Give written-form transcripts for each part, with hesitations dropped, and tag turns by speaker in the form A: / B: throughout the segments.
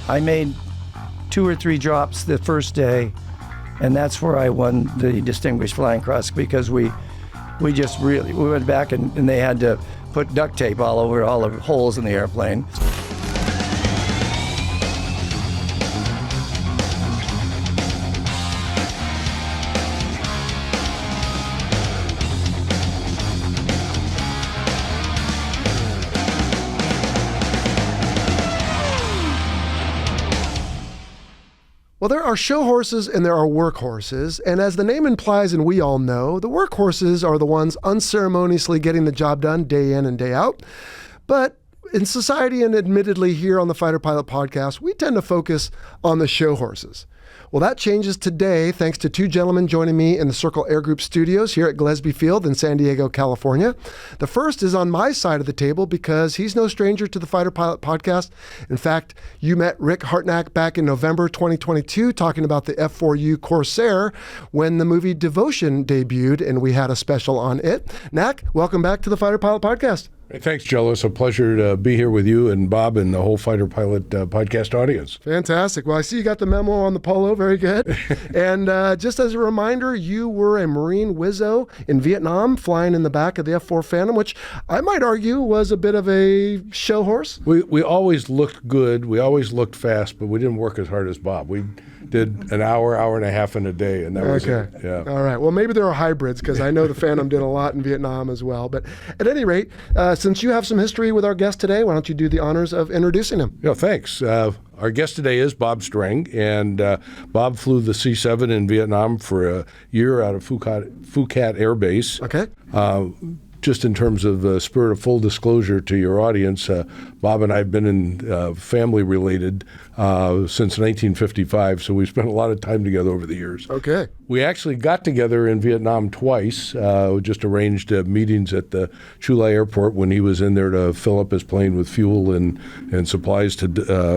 A: I made 2 or 3 drops the first day, and that's where I won the Distinguished Flying Cross, because we went back and they had to put duct tape all over all the holes in the airplane.
B: Well, there are show horses and there are work horses, and as the name implies and we all know, the work horses are the ones unceremoniously getting the job done day in and day out. But in society, and admittedly here on the Fighter Pilot Podcast, we tend to focus on the show horses. Well, that changes today thanks to 2 gentlemen joining me in the Circle Air Group studios here at Gillespie Field in San Diego, California. The first is on my side of the table because he's no stranger to the Fighter Pilot Podcast. In fact, you met Rick Hartnack back in November 2022 talking about the F4U Corsair when the movie Devotion debuted, and we had a special on it. Knack, welcome back to the Fighter Pilot Podcast.
C: Hey, thanks, Jello. It's a pleasure to be here with you and Bob and the whole Fighter Pilot podcast audience.
B: Fantastic. Well, I see you got the memo on the polo. Very good. And just as a reminder, you were a Marine Wizzo in Vietnam, flying in the back of the F-4 Phantom, which I might argue was a bit of a show horse.
C: We always looked good. We always looked fast, but we didn't work as hard as Bob. We did an hour and a half in a day, and that was it. Yeah.
B: All right. Well, maybe there are hybrids, because I know the Phantom did a lot in Vietnam as well. But at any rate, since you have some history with our guest today, why don't you do the honors of introducing him?
C: Yeah, thanks. Our guest today is Bob Strang, and Bob flew the C-7 in Vietnam for a year out of Phuket Air Base.
B: Okay.
C: Just in terms of the spirit of full disclosure to your audience, Bob and I have been in family related since 1955, so we've spent a lot of time together over the years.
B: Okay.
C: We actually got together in Vietnam twice, just arranged meetings at the Chulai airport when he was in there to fill up his plane with fuel and supplies to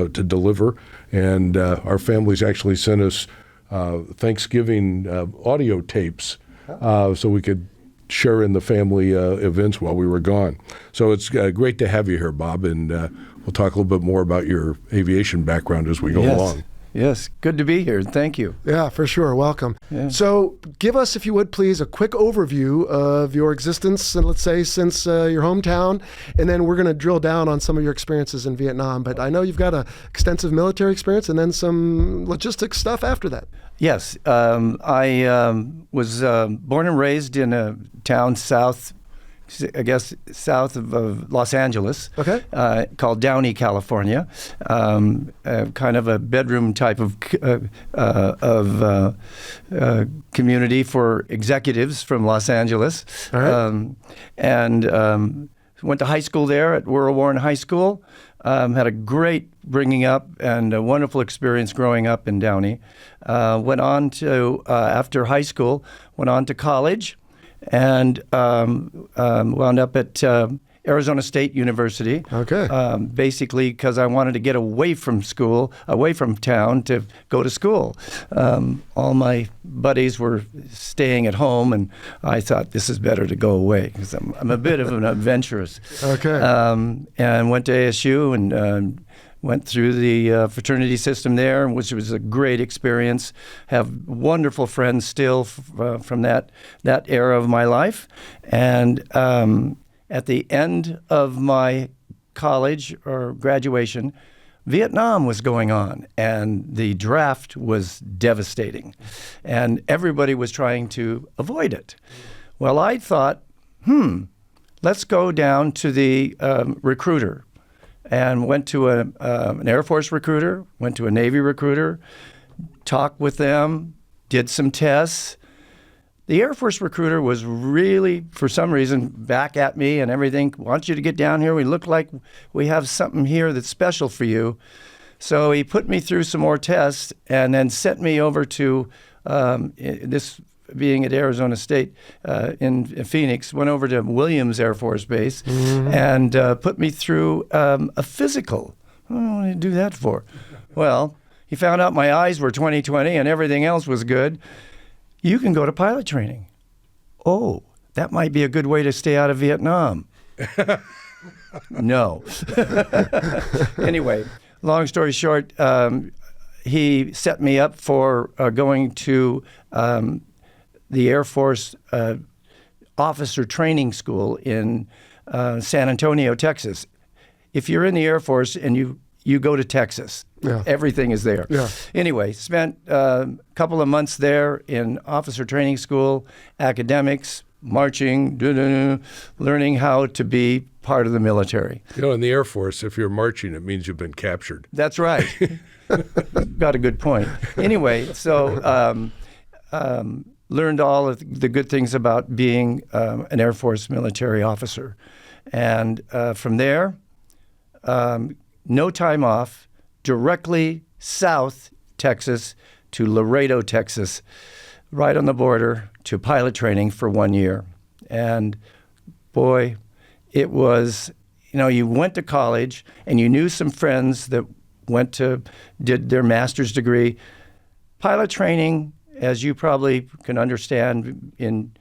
C: deliver. And our families actually sent us Thanksgiving audio tapes so we could share in the family events while we were gone. So it's great to have you here, Bob, and we'll talk a little bit more about your aviation background as we go along.
A: Yes, good to be here. Thank you.
B: Yeah, for sure. Welcome. Yeah. So give us, if you would, please, a quick overview of your existence, and let's say since your hometown, and then we're going to drill down on some of your experiences in Vietnam. But I know you've got an extensive military experience and then some logistics stuff after that.
A: Yes. I was born and raised in a town south of Los Angeles,
B: okay,
A: called Downey, California. Kind of a bedroom type of community for executives from Los Angeles.
B: All right.
A: And went to high school there at World Warren High School. Had a great bringing up and a wonderful experience growing up in Downey. Went on to, after high school, went on to college and wound up at Arizona State University.
B: Okay.
A: Basically because I wanted to get away from school, away from town to go to school. All my buddies were staying at home, and I thought this is better to go away because I'm a bit of an adventurous.
B: Okay.
A: And went to ASU and went through the fraternity system there, which was a great experience. Have wonderful friends still from that era of my life. And at the end of my college or graduation, Vietnam was going on, and the draft was devastating, and everybody was trying to avoid it. Well, I thought, let's go down to the recruiter, and went to an Air Force recruiter, went to a Navy recruiter, talked with them, did some tests. The Air Force recruiter was really, for some reason, back at me and everything. Want you to get down here. We look like we have something here that's special for you. So he put me through some more tests and then sent me over to this, being at Arizona State in Phoenix, went over to Williams Air Force Base and put me through a physical. What did he do that for? Well, he found out my eyes were 20/20 and everything else was good. You can go to pilot training. Oh, that might be a good way to stay out of Vietnam. No. Anyway, Long story short, he set me up for going to the Air Force officer training school in San Antonio, Texas. If you're in the Air Force and you go to Texas, everything is there.
B: Yeah.
A: Anyway, spent a couple of months there in officer training school, academics, marching, learning how to be part of the military.
C: In the Air Force, if you're marching, it means you've been captured.
A: That's right. Got a good point. Anyway, so learned all of the good things about being an Air Force military officer. And from there, no time off, directly south Texas to Laredo, Texas, right on the border to pilot training for 1 year. And boy, it was, you went to college and you knew some friends that did their master's degree. Pilot training, as you probably can understand in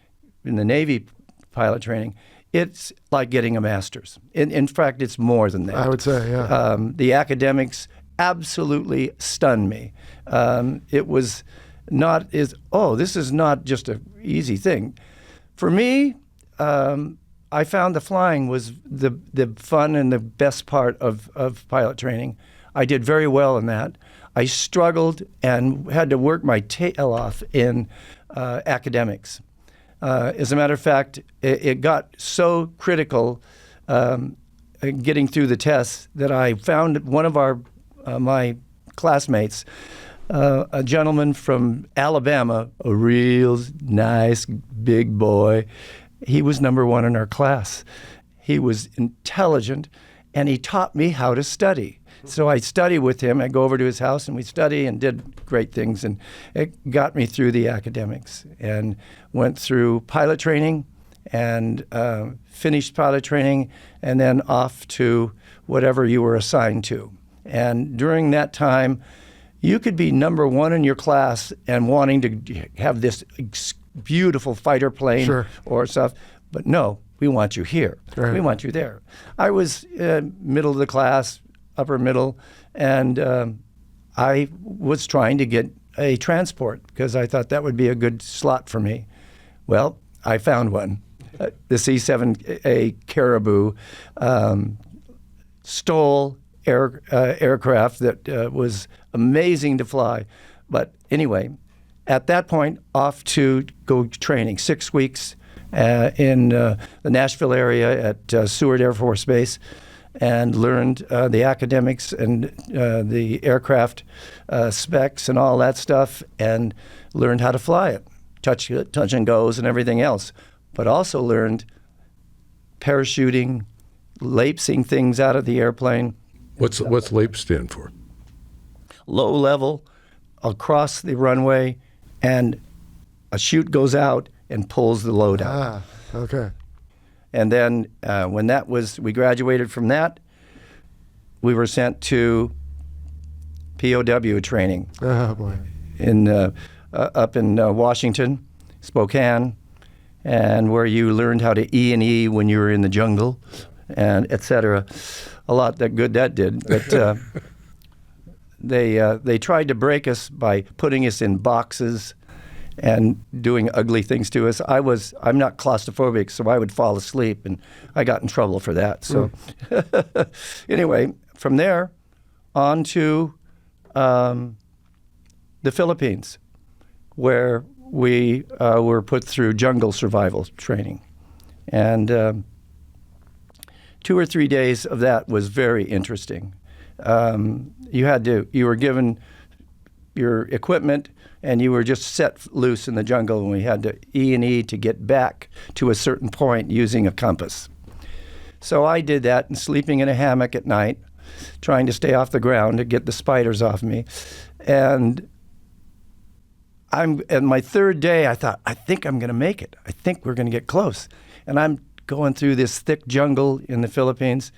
A: the Navy pilot training, it's like getting a master's. In fact, it's more than that.
B: I would say, yeah.
A: The academics absolutely stunned me. It was this is not just an easy thing. For me, I found the flying was the fun and the best part of pilot training. I did very well in that. I struggled and had to work my tail off in academics. As a matter of fact, it got so critical getting through the tests that I found one of my classmates, a gentleman from Alabama, a real nice big boy. He was number one in our class. He was intelligent, and he taught me how to study. So I study with him. I go over to his house and we study and did great things. And it got me through the academics and went through pilot training and finished pilot training and then off to whatever you were assigned to. And during that time, you could be number one in your class and wanting to have this beautiful fighter plane or stuff. But no, we want you here. Right. We want you there. I was middle of the class, upper middle, and I was trying to get a transport because I thought that would be a good slot for me. Well, I found one, the C-7 Caribou, STOL aircraft that was amazing to fly. But anyway, at that point, off to go training, 6 weeks in the Nashville area at Seward Air Force Base, and learned the academics and the aircraft specs and all that stuff, and learned how to fly it, touch and goes and everything else. But also learned parachuting, lapsing things out of the airplane.
C: What's LAPE stand for?
A: Low level, across the runway, and a chute goes out and pulls the load out.
B: Okay.
A: And then when we graduated from that, we were sent to POW training.
B: Oh boy.
A: Up in Washington, Spokane, and where you learned how to E&E when you were in the jungle, and et cetera. A lot that did. But they tried to break us by putting us in boxes and doing ugly things to us. I'm not claustrophobic, so I would fall asleep, and I got in trouble for that. So anyway, from there on to the Philippines, where we were put through jungle survival training. And 2 or 3 days of that was very interesting. You were given your equipment, and you were just set loose in the jungle, and we had to E&E to get back to a certain point using a compass. So I did that, and sleeping in a hammock at night, trying to stay off the ground to get the spiders off me. And my third day, I thought, I think I'm going to make it. I think we're going to get close. And I'm going through this thick jungle in the Philippines,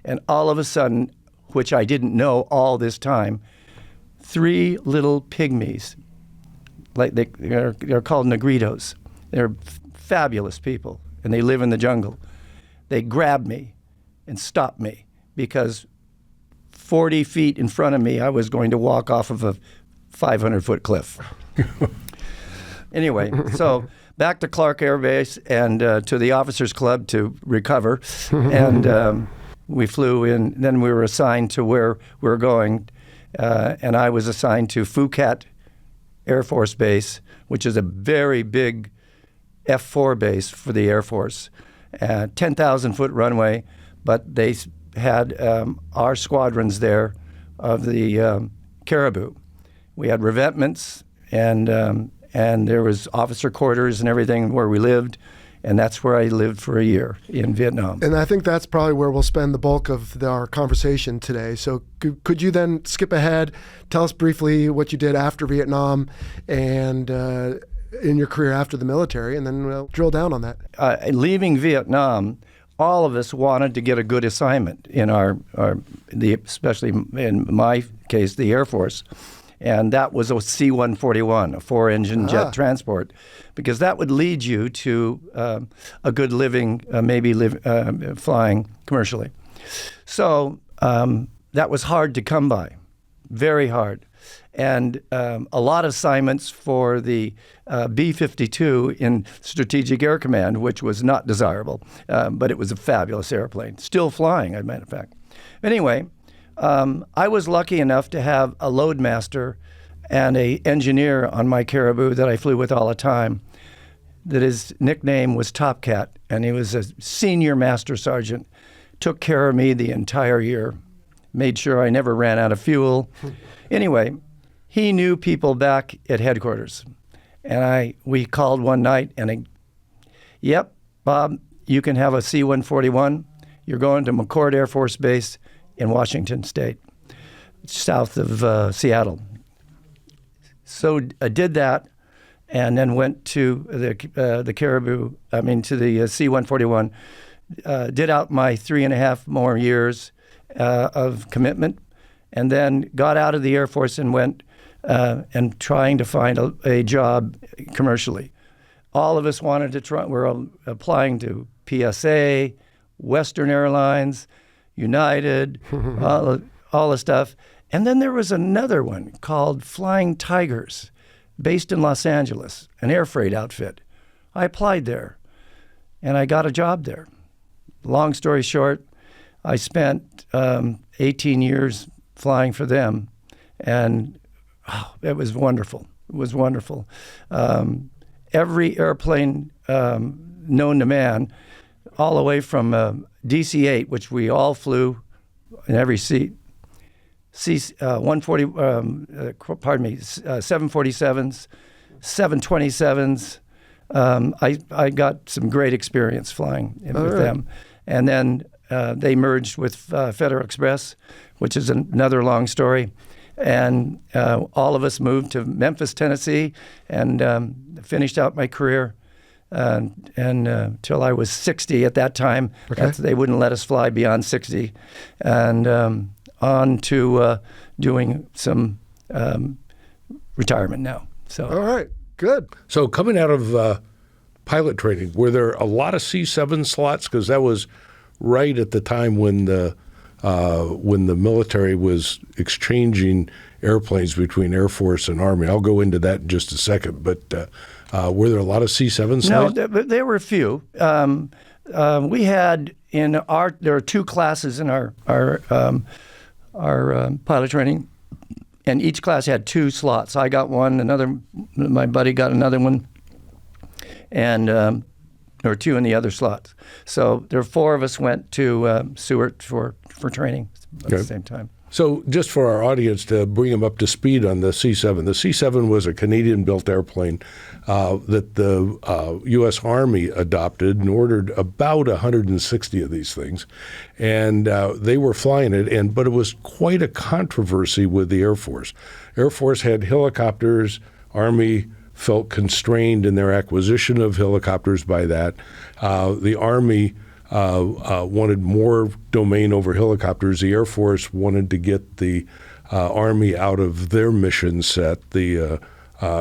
A: and all of a sudden, which I didn't know all this time, 3 little pygmies, like they're called negritos. They're fabulous people, and they live in the jungle. They grabbed me and stopped me because 40 feet in front of me, I was going to walk off of a 500-foot cliff. Anyway, so back to Clark Air Base and to the Officers Club to recover. And we flew in. Then we were assigned to where we were going. And I was assigned to Phuket Air Force Base, which is a very big F-4 base for the Air Force. 10,000-foot runway, but they had our squadrons there of the Caribou. We had revetments, and there was officer quarters and everything where we lived, and that's where I lived for a year in Vietnam.
B: And I think that's probably where we'll spend the bulk of our conversation today. So could you then skip ahead, tell us briefly what you did after Vietnam and in your career after the military, and then we'll drill down on that.
A: Leaving Vietnam, all of us wanted to get a good assignment in especially in my case, the Air Force. And that was a C-141, a 4-engine jet transport, because that would lead you to a good living, flying commercially. So that was hard to come by, very hard. And a lot of assignments for the B-52 in Strategic Air Command, which was not desirable, but it was a fabulous airplane, still flying, as a matter of fact. Anyway, I was lucky enough to have a loadmaster and an engineer on my Caribou that I flew with all the time, that his nickname was Top Cat, and he was a senior master sergeant, took care of me the entire year, made sure I never ran out of fuel. Anyway, he knew people back at headquarters, and we called one night, and yep, Bob, you can have a C-141. You're going to McChord Air Force Base in Washington State, south of Seattle. So I did that, and then went to the Caribou. To the C-141. Did out my 3.5 more years of commitment, and then got out of the Air Force and went and trying to find a job commercially. All of us wanted to try. We're applying to PSA, Western Airlines, United, all the stuff. And then there was another one called Flying Tigers, based in Los Angeles, an air freight outfit. I applied there, and I got a job there. Long story short, I spent 18 years flying for them, and it was wonderful. It was wonderful. Every airplane known to man, all the way from DC-8, which we all flew in every seat, 747s, 727s. I got some great experience flying with them. And then they merged with Federal Express, which is another long story. And all of us moved to Memphis, Tennessee, and finished out my career until I was 60 at that time. Okay. They wouldn't let us fly beyond 60. And on to doing some retirement now. So.
B: All right, good.
C: So coming out of pilot training, were there a lot of C-7 slots? Because that was right at the time when the military was exchanging airplanes between Air Force and Army. I'll go into that in just a second. But were there a lot of C-7 slots?
A: No, there were a few. We had there are two classes in our pilot training, and each class had 2 slots. I got one, my buddy got another one, and there were 2 in the other slots. So there were 4 of us went to Seward for training at the same time.
C: So just for our audience to bring them up to speed on the C-7. The C-7 was a Canadian-built airplane that the U.S. Army adopted and ordered about 160 of these things. And they were flying it, but it was quite a controversy with the Air Force. Air Force had helicopters. Army felt constrained in their acquisition of helicopters by that. The Army wanted more domain over helicopters. The Air Force wanted to get the Army out of their mission set, the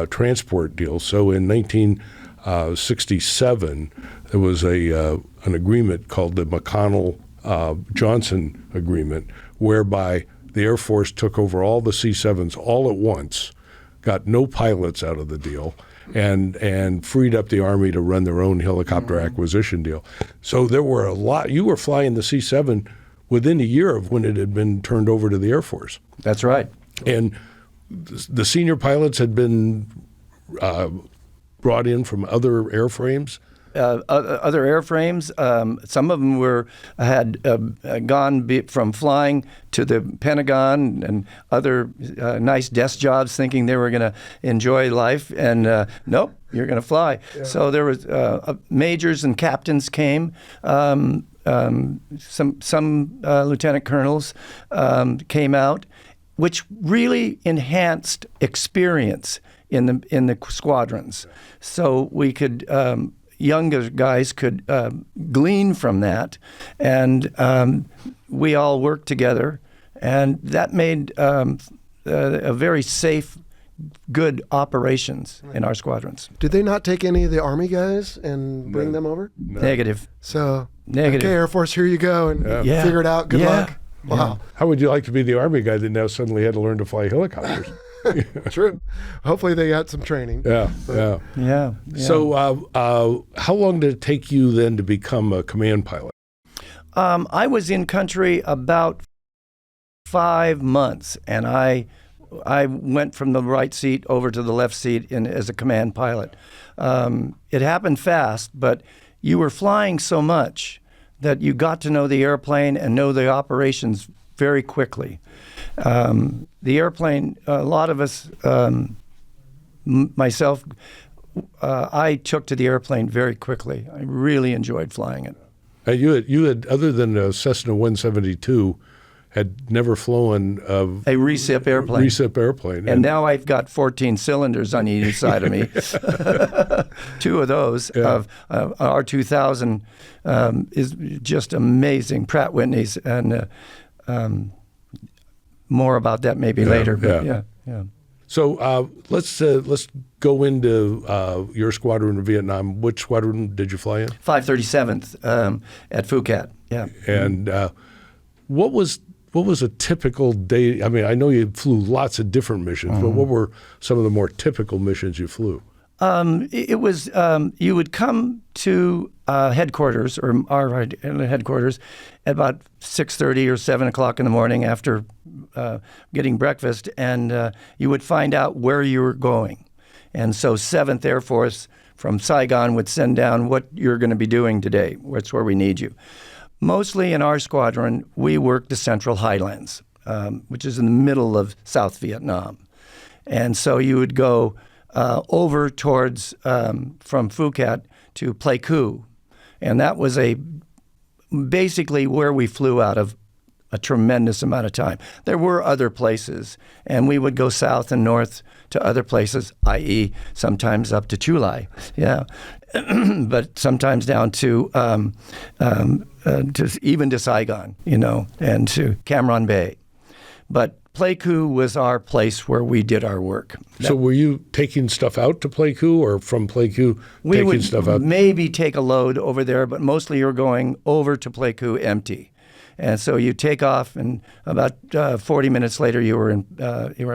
C: transport deal. So in 1967, there was an agreement called the McConnell-Johnson Agreement, whereby the Air Force took over all the C-7s all at once, got no pilots out of the deal, and freed up the Army to run their own helicopter acquisition deal. So there were a lot. You were flying the C-7 within a year of when it had been turned over to the Air Force.
A: That's right.
C: And the senior pilots had been brought in from other airframes.
A: Other airframes. Some of them had gone from flying to the Pentagon and other nice desk jobs, thinking they were going to enjoy life, and nope, you're going to fly. Yeah. So there was majors and captains came. Some lieutenant colonels came out, which really enhanced experience in the squadrons. So we could. Younger guys could glean from that, and we all worked together, and that made a very safe, good operations in our squadrons.
B: Did they not take any of the Army guys and bring them over?
C: No.
A: Negative.
B: So,
A: Negative.
B: Okay, Air Force, here you go, and figure it out. Good luck. Wow.
A: Yeah.
C: How would you like to be the Army guy that now suddenly had to learn to fly helicopters?
B: True. Hopefully they got some training.
A: Yeah.
C: So how long did it take you then to become a command pilot?
A: I was in country about 5 months, and I went from the right seat over to the left seat as a command pilot. It happened fast, but you were flying so much that you got to know the airplane and know the operations very quickly. The airplane, a lot of us, myself, I took to the airplane very quickly. I really enjoyed flying it.
C: You had, other than a Cessna 172, had never flown
A: a recip airplane.
C: Recip airplane.
A: And now I've got 14 cylinders on either side of me. 2 of those of R2000 is just amazing. Pratt Whitney's, and more about that maybe later. But yeah.
C: So let's go into your squadron in Vietnam. Which squadron did you fly in?
A: 537th at Phuket. Yeah.
C: And what was a typical day? I mean, I know you flew lots of different missions, but what were some of the more typical missions you flew?
A: It was you would come to headquarters, or our headquarters, at about 6:30 or 7 o'clock in the morning after getting breakfast, and you would find out where you were going. And so 7th Air Force from Saigon would send down what you're going to be doing today. That's where we need you. Mostly in our squadron, we worked the Central Highlands, which is in the middle of South Vietnam. And so you would go over towards, from Phuket to Pleiku. And that was basically where we flew out of a tremendous amount of time. There were other places, and we would go south and north to other places, i.e. sometimes up to Chulai, but sometimes down to even to Saigon, and to Cam Ranh Bay. But Pleiku was our place where we did our work.
C: So were you taking stuff out to Pleiku, or from Pleiku taking stuff out?
A: We would maybe take a load over there, but mostly you're going over to Pleiku empty. And so you take off, and about 40 minutes later, you were at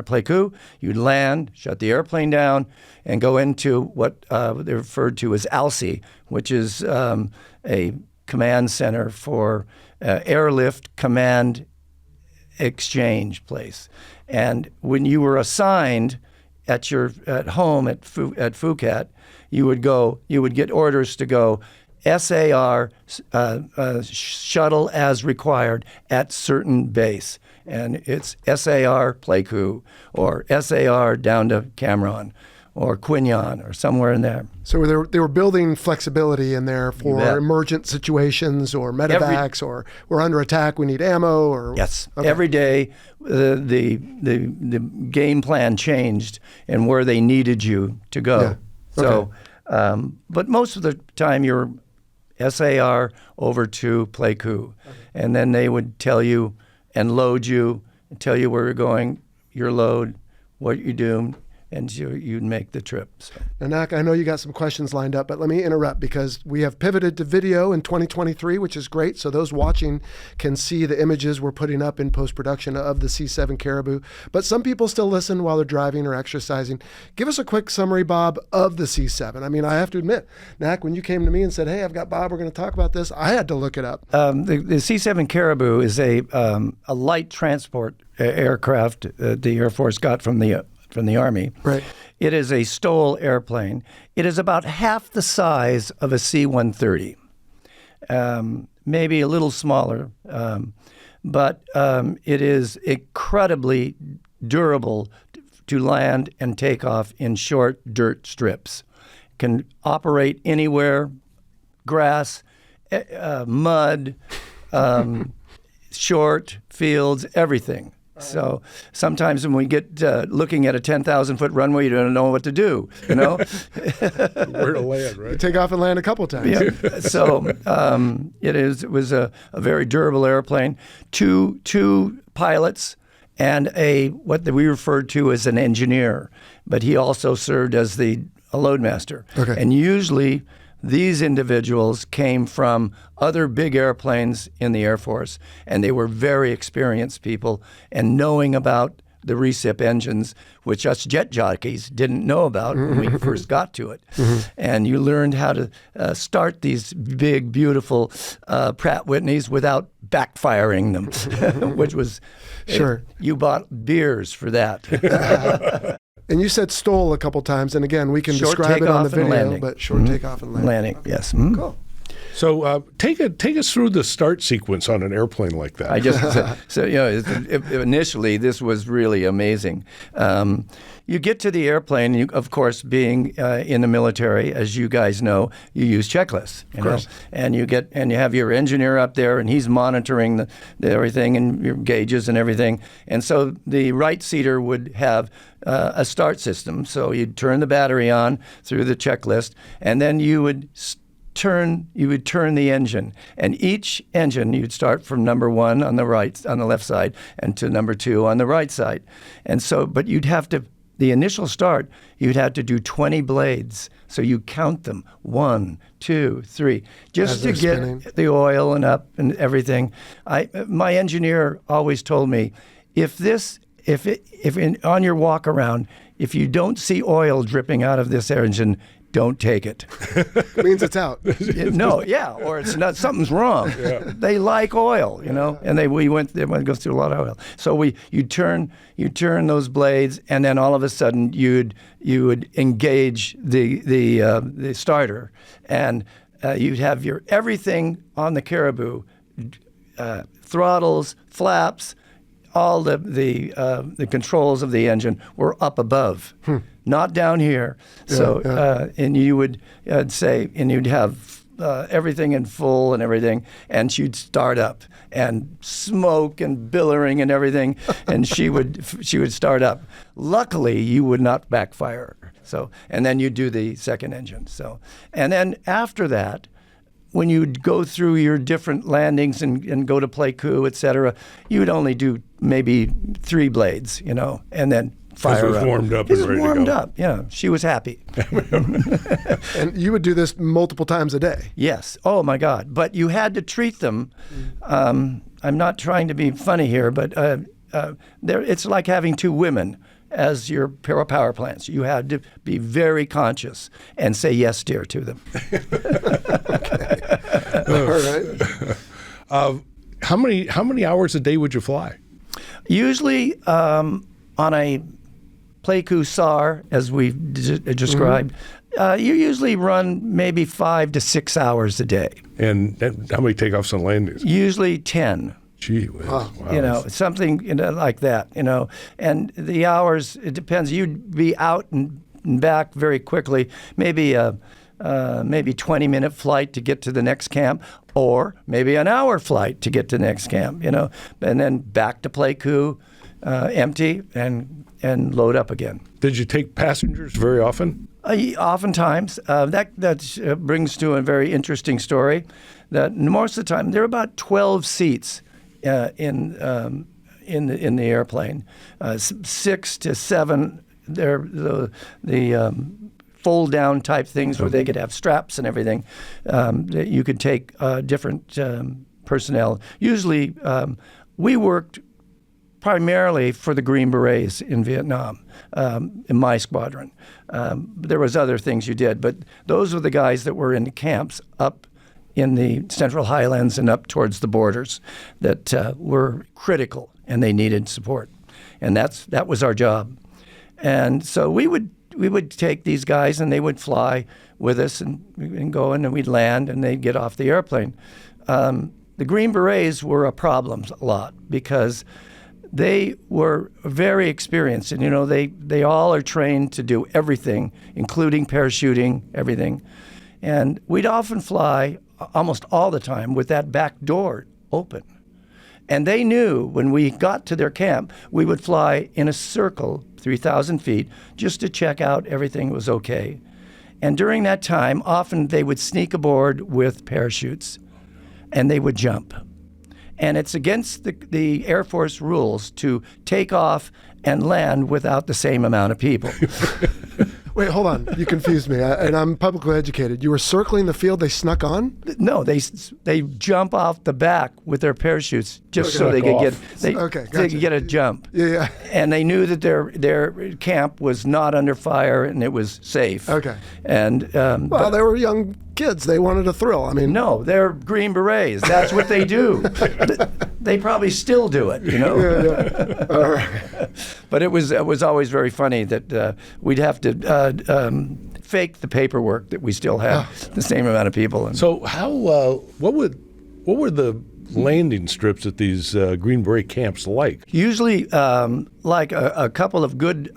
A: Pleiku. You'd land, shut the airplane down, and go into what they referred to as ALSI, which is a command center for airlift command exchange place. And when you were assigned at home at Phuket, you would get orders to go SAR shuttle as required at certain base. And it's SAR Pleiku, or SAR down to Cam Ranh, or Quy Nhon, or somewhere in there.
B: So they were building flexibility in there for emergent situations, or medevacs, or we're under attack, we need ammo, or
A: yes. Okay. Every day the game plan changed and where they needed you to go. Yeah. Okay. So, but most of the time you're SAR over to Pleiku, and then they would tell you and load you and tell you where you're going, your load, what you're doing, and you'd make the trip. So.
B: Now, Nak, I know you got some questions lined up, but let me interrupt because we have pivoted to video in 2023, which is great. So those watching can see the images we're putting up in post-production of the C-7 Caribou. But some people still listen while they're driving or exercising. Give us a quick summary, Bob, of the C-7. I mean, I have to admit, Nak, when you came to me and said, hey, I've got Bob, we're going to talk about this, I had to look it up.
A: The C-7 Caribou is a light transport aircraft the Air Force got from the Army.
B: Right.
A: It is a STOL airplane. It is about half the size of a C-130, maybe a little smaller, but it is incredibly durable to land and take off in short dirt strips. Can operate anywhere, grass, mud, short fields, everything. So sometimes when we get looking at a 10,000-foot runway, you don't know what to do, you know?
C: Where to land, right?
B: You take off and land a couple times.
A: Yeah. So it was a very durable airplane. Two pilots and what we referred to as an engineer, but he also served as a loadmaster.
B: Okay.
A: And usually these individuals came from other big airplanes in the Air Force, and they were very experienced people, and knowing about the recip engines, which us jet jockeys didn't know about when we first got to it. And you learned how to start these big, beautiful Pratt Whitneys without backfiring them, which was,
B: Sure.
A: You bought beers for that.
B: And you said STOL a couple times, and again, we can
A: Short
B: describe it on the
A: takeoff and
B: video,
A: landing.
B: but short takeoff and landing.
A: Landing, yes. Mhm.
B: Cool.
C: So take us through the start sequence on an airplane like that.
A: I just initially this was really amazing. You get to the airplane, and of course, being in the military, as you guys know, you use checklists. You know? And you have your engineer up there, and he's monitoring the everything and your gauges and everything. And so the right seater would have a start system. So you'd turn the battery on through the checklist, and then you would turn the engine, and each engine you'd start from number 1 on the left side and to number 2 on the right side. And so, but the initial start, you'd have to do 20 blades. So you count them, 1, 2, 3, just to get the oil and up and everything. My engineer always told me, on your walk around, if you don't see oil dripping out of this engine, don't take it.
B: Means it's out.
A: No, yeah, or it's not. Something's wrong. Yeah. They like oil, you know, and they go through a lot of oil. So you turn those blades, and then all of a sudden you would engage the starter, and you'd have your everything on the Caribou, throttles, flaps. All the controls of the engine were up above, not down here. So and you would say, and you'd have everything in full and everything, and she'd start up and smoke and billowing and everything, and she would start up. Luckily, you would not backfire. So, and then you do the second engine. So, and then after that, when you'd go through your different landings and go to Pleiku, et cetera, you would only do maybe 3 blades, you know, and then fire
C: up. Warmed up and ready to go.
A: Warmed up, yeah. She was happy.
B: And you would do this multiple times a day?
A: Yes. Oh, my God. But you had to treat them. I'm not trying to be funny here, but it's like having 2 women as your power plants. You had to be very conscious and say yes, dear, to them.
B: All right.
C: How many hours a day would you fly?
A: Usually on a Pleiku SAR, as we've described, you usually run maybe 5 to 6 hours a day.
C: And how many takeoffs and landings?
A: Usually 10.
C: Gee whiz. Wow.
A: You know, something like that, you know. And the hours, it depends. You'd be out and back very quickly, maybe a 20-minute flight to get to the next camp, or maybe an hour flight to get to the next camp, you know, and then back to Pleiku, empty, and load up again.
C: Did you take passengers very often?
A: Oftentimes. That brings to a very interesting story. That most of the time, there are about 12 seats in the airplane, 6 to 7 they're the fold down type things where they could have straps and everything. That you could take different personnel. Usually, we worked primarily for the Green Berets in Vietnam, in my squadron. There was other things you did, but those were the guys that were in the camps up in the Central Highlands and up towards the borders that were critical, and they needed support. And that was our job. And so we would take these guys, and they would fly with us and go in, and we'd land, and they'd get off the airplane. The Green Berets were a problem a lot because they were very experienced, and they all are trained to do everything, including parachuting, everything. And we'd often fly almost all the time with that back door open. And they knew when we got to their camp, we would fly in a circle, 3,000 feet, just to check out everything was okay. And during that time, often they would sneak aboard with parachutes, and they would jump. And it's against the Air Force rules to take off and land without the same amount of people.
B: Wait, hold on. You confused me. And I'm publicly educated. You were circling the field. They snuck on?
A: No, they jump off the back with their parachutes just so they could they could get a jump.
B: Yeah.
A: And they knew that their camp was not under fire and it was safe.
B: Okay.
A: And
B: they were young kids. They wanted a thrill. I mean,
A: no, they're Green Berets. That's what they do. They probably still do it,
B: Yeah. All right.
A: But it was always very funny that we'd have to fake the paperwork that we still had the same amount of people.
C: So what were the landing strips at these Green Beret camps like?
A: Usually like a couple of good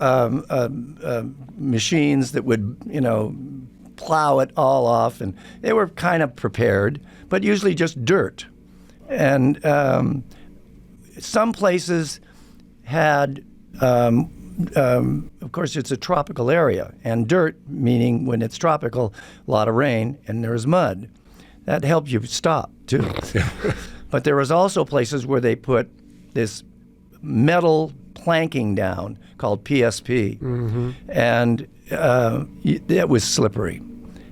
A: machines that would, plow it all off, and they were kind of prepared, but usually just dirt. And some places had, of course, it's a tropical area, and dirt, meaning when it's tropical, a lot of rain, and there's mud. That helped you stop, too. But there was also places where they put this metal planking down called PSP, and it was slippery.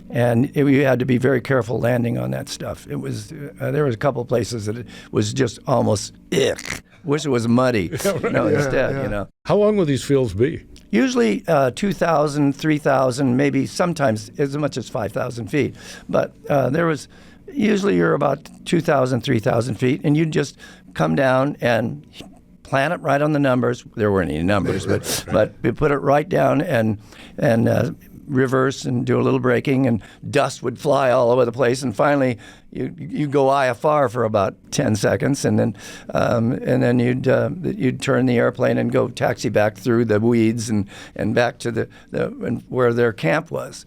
A: And we had to be very careful landing on that stuff. It was there was a couple of places that it was just almost ick. Wish it was muddy. Instead.
C: How long would these fields be?
A: Usually 2,000, 3,000, maybe sometimes as much as 5,000 feet. But usually you're about 2,000, 3,000 feet, and you'd just come down and plant it right on the numbers. There weren't any numbers, but we put it right down and reverse and do a little braking, and dust would fly all over the place. And finally, you go IFR for about 10 seconds, and then you'd turn the airplane and go taxi back through the weeds and back to the where their camp was.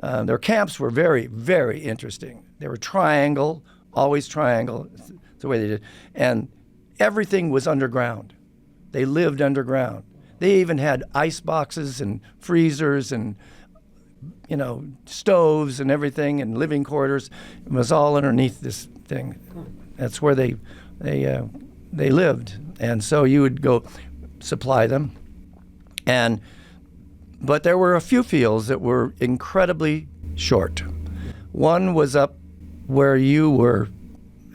A: Their camps were very, very interesting. They were triangle, always triangle. That's the way they did, and everything was underground. They lived underground. They even had ice boxes and freezers and stoves and everything, and living quarters. It was all underneath this thing. That's where they lived, and so you would go supply them. But there were a few fields that were incredibly short. One was up where you were,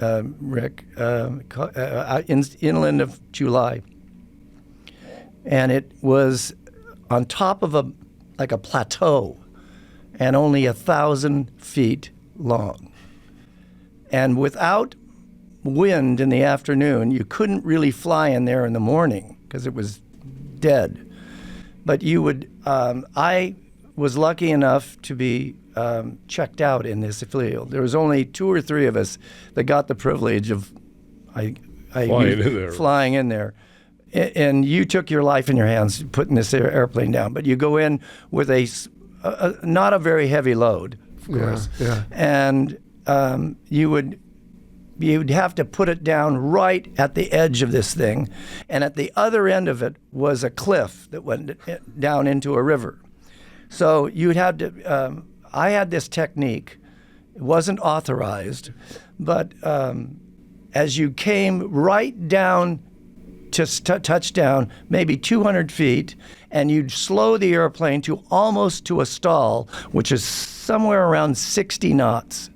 A: Rick, inland of July, and it was on top of a plateau, and only 1,000 feet long. And without wind in the afternoon, you couldn't really fly in there in the morning because it was dead. But you would, I was lucky enough to be checked out in this field. There was only 2 or 3 of us that got the privilege of flying in there. And you took your life in your hands putting this airplane down. But you go in with not a very heavy load, of course.
B: Yeah.
A: And you'd have to put it down right at the edge of this thing. And at the other end of it was a cliff that went down into a river. So you'd have to, I had this technique. It wasn't authorized, but as you came right down just touch down maybe 200 feet, and you'd slow the airplane to almost to a stall, which is somewhere around 60 knots.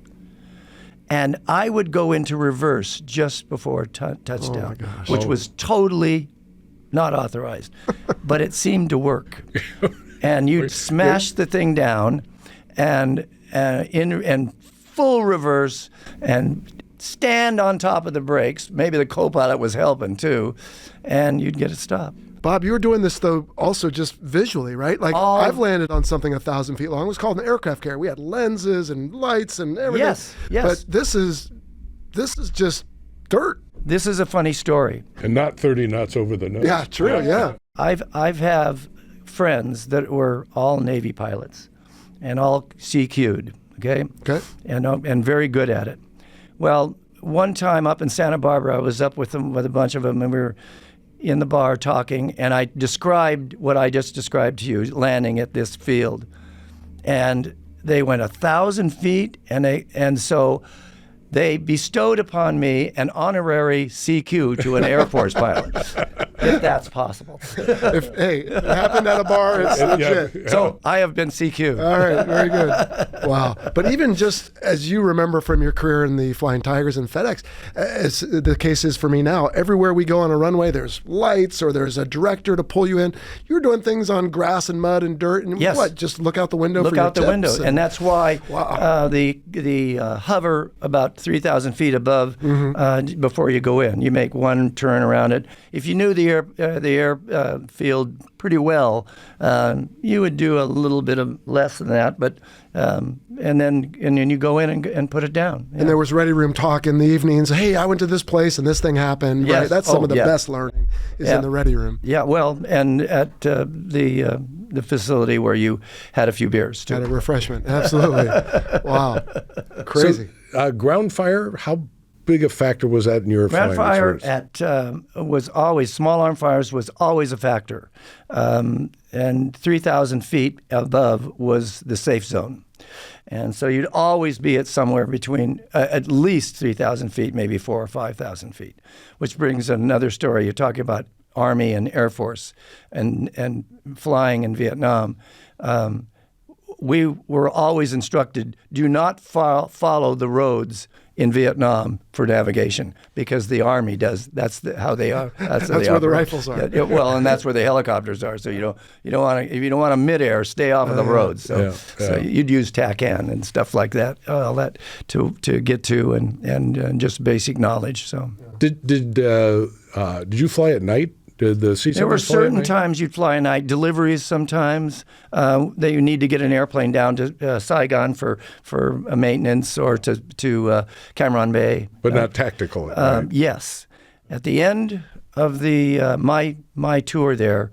A: And I would go into reverse just before touchdown, which was totally not authorized, but it seemed to work. And you'd smash the thing down, and in full reverse, and stand on top of the brakes. Maybe the co-pilot was helping too, and you'd get it stopped.
B: Bob, you were doing this, though, also just visually, right? Like, I've landed on something 1,000 feet long. It was called an aircraft carrier. We had lenses and lights and everything.
A: Yes.
B: But this is just dirt.
A: This is a funny story.
C: And not 30 knots over the nose.
B: Yeah, true, yeah.
A: I've have friends that were all Navy pilots and all CQ'd, okay?
B: Okay.
A: And very good at it. Well, one time up in Santa Barbara, I was up with them, with a bunch of them, and we were in the bar talking, and I described what I just described to you, landing at this field. And they went 1,000 feet, and so they bestowed upon me an honorary CQ to an Air Force pilot, if that's possible.
B: Hey, it happened at a bar, it's legit.
A: So I have been CQ.
B: All right, very good. Wow. But even just as you remember from your career in the Flying Tigers and FedEx, as the case is for me now, everywhere we go on a runway, there's lights or there's a director to pull you in. You're doing things on grass and mud and dirt, and
A: Yes.
B: just look out the window
A: Look
B: for
A: out the
B: your
A: window,
B: tips
A: and that's why
B: Wow.
A: the hover about 3,000 feet above before you go in. You make one turn around it. If you knew the airfield pretty well, you would do a little bit of less than that, but and then you go in and put it down. Yeah.
B: And there was ready room talk in the evenings. Hey, I went to this place and this thing happened.
A: Yes.
B: Right? That's some of the
A: yeah.
B: best learning is in the ready room.
A: Yeah, well, and at the facility where you had a few beers too.
B: Had a refreshment. Absolutely. Wow. Crazy.
C: So, ground fire, how big a factor was that in your
A: Ground
C: flying
A: fire
C: experience?
A: was always, small arm fires was always a factor. And 3,000 feet above was the safe zone. And so you'd always be at somewhere between at least 3,000 feet, maybe 4,000 or 5,000 feet, which brings another story. You're talking about Army and Air Force and flying in Vietnam. We were always instructed, do not follow the roads in Vietnam for navigation, because the Army does. That's how they are. That's
B: where the rifles are.
A: Yeah, well, and that's where the helicopters are. So you don't want to, if you don't want to midair, stay off of the roads. So you'd use TACAN and stuff like that, all that to get to and just basic knowledge. So
C: Did you fly at night? Did the C-7
A: there were
C: fly at
A: certain
C: night?
A: times you'd fly at night. Deliveries sometimes that you need to get an airplane down to Saigon for maintenance or to Cam Bay.
C: But not tactical at night.
A: Yes. At the end of the my tour there,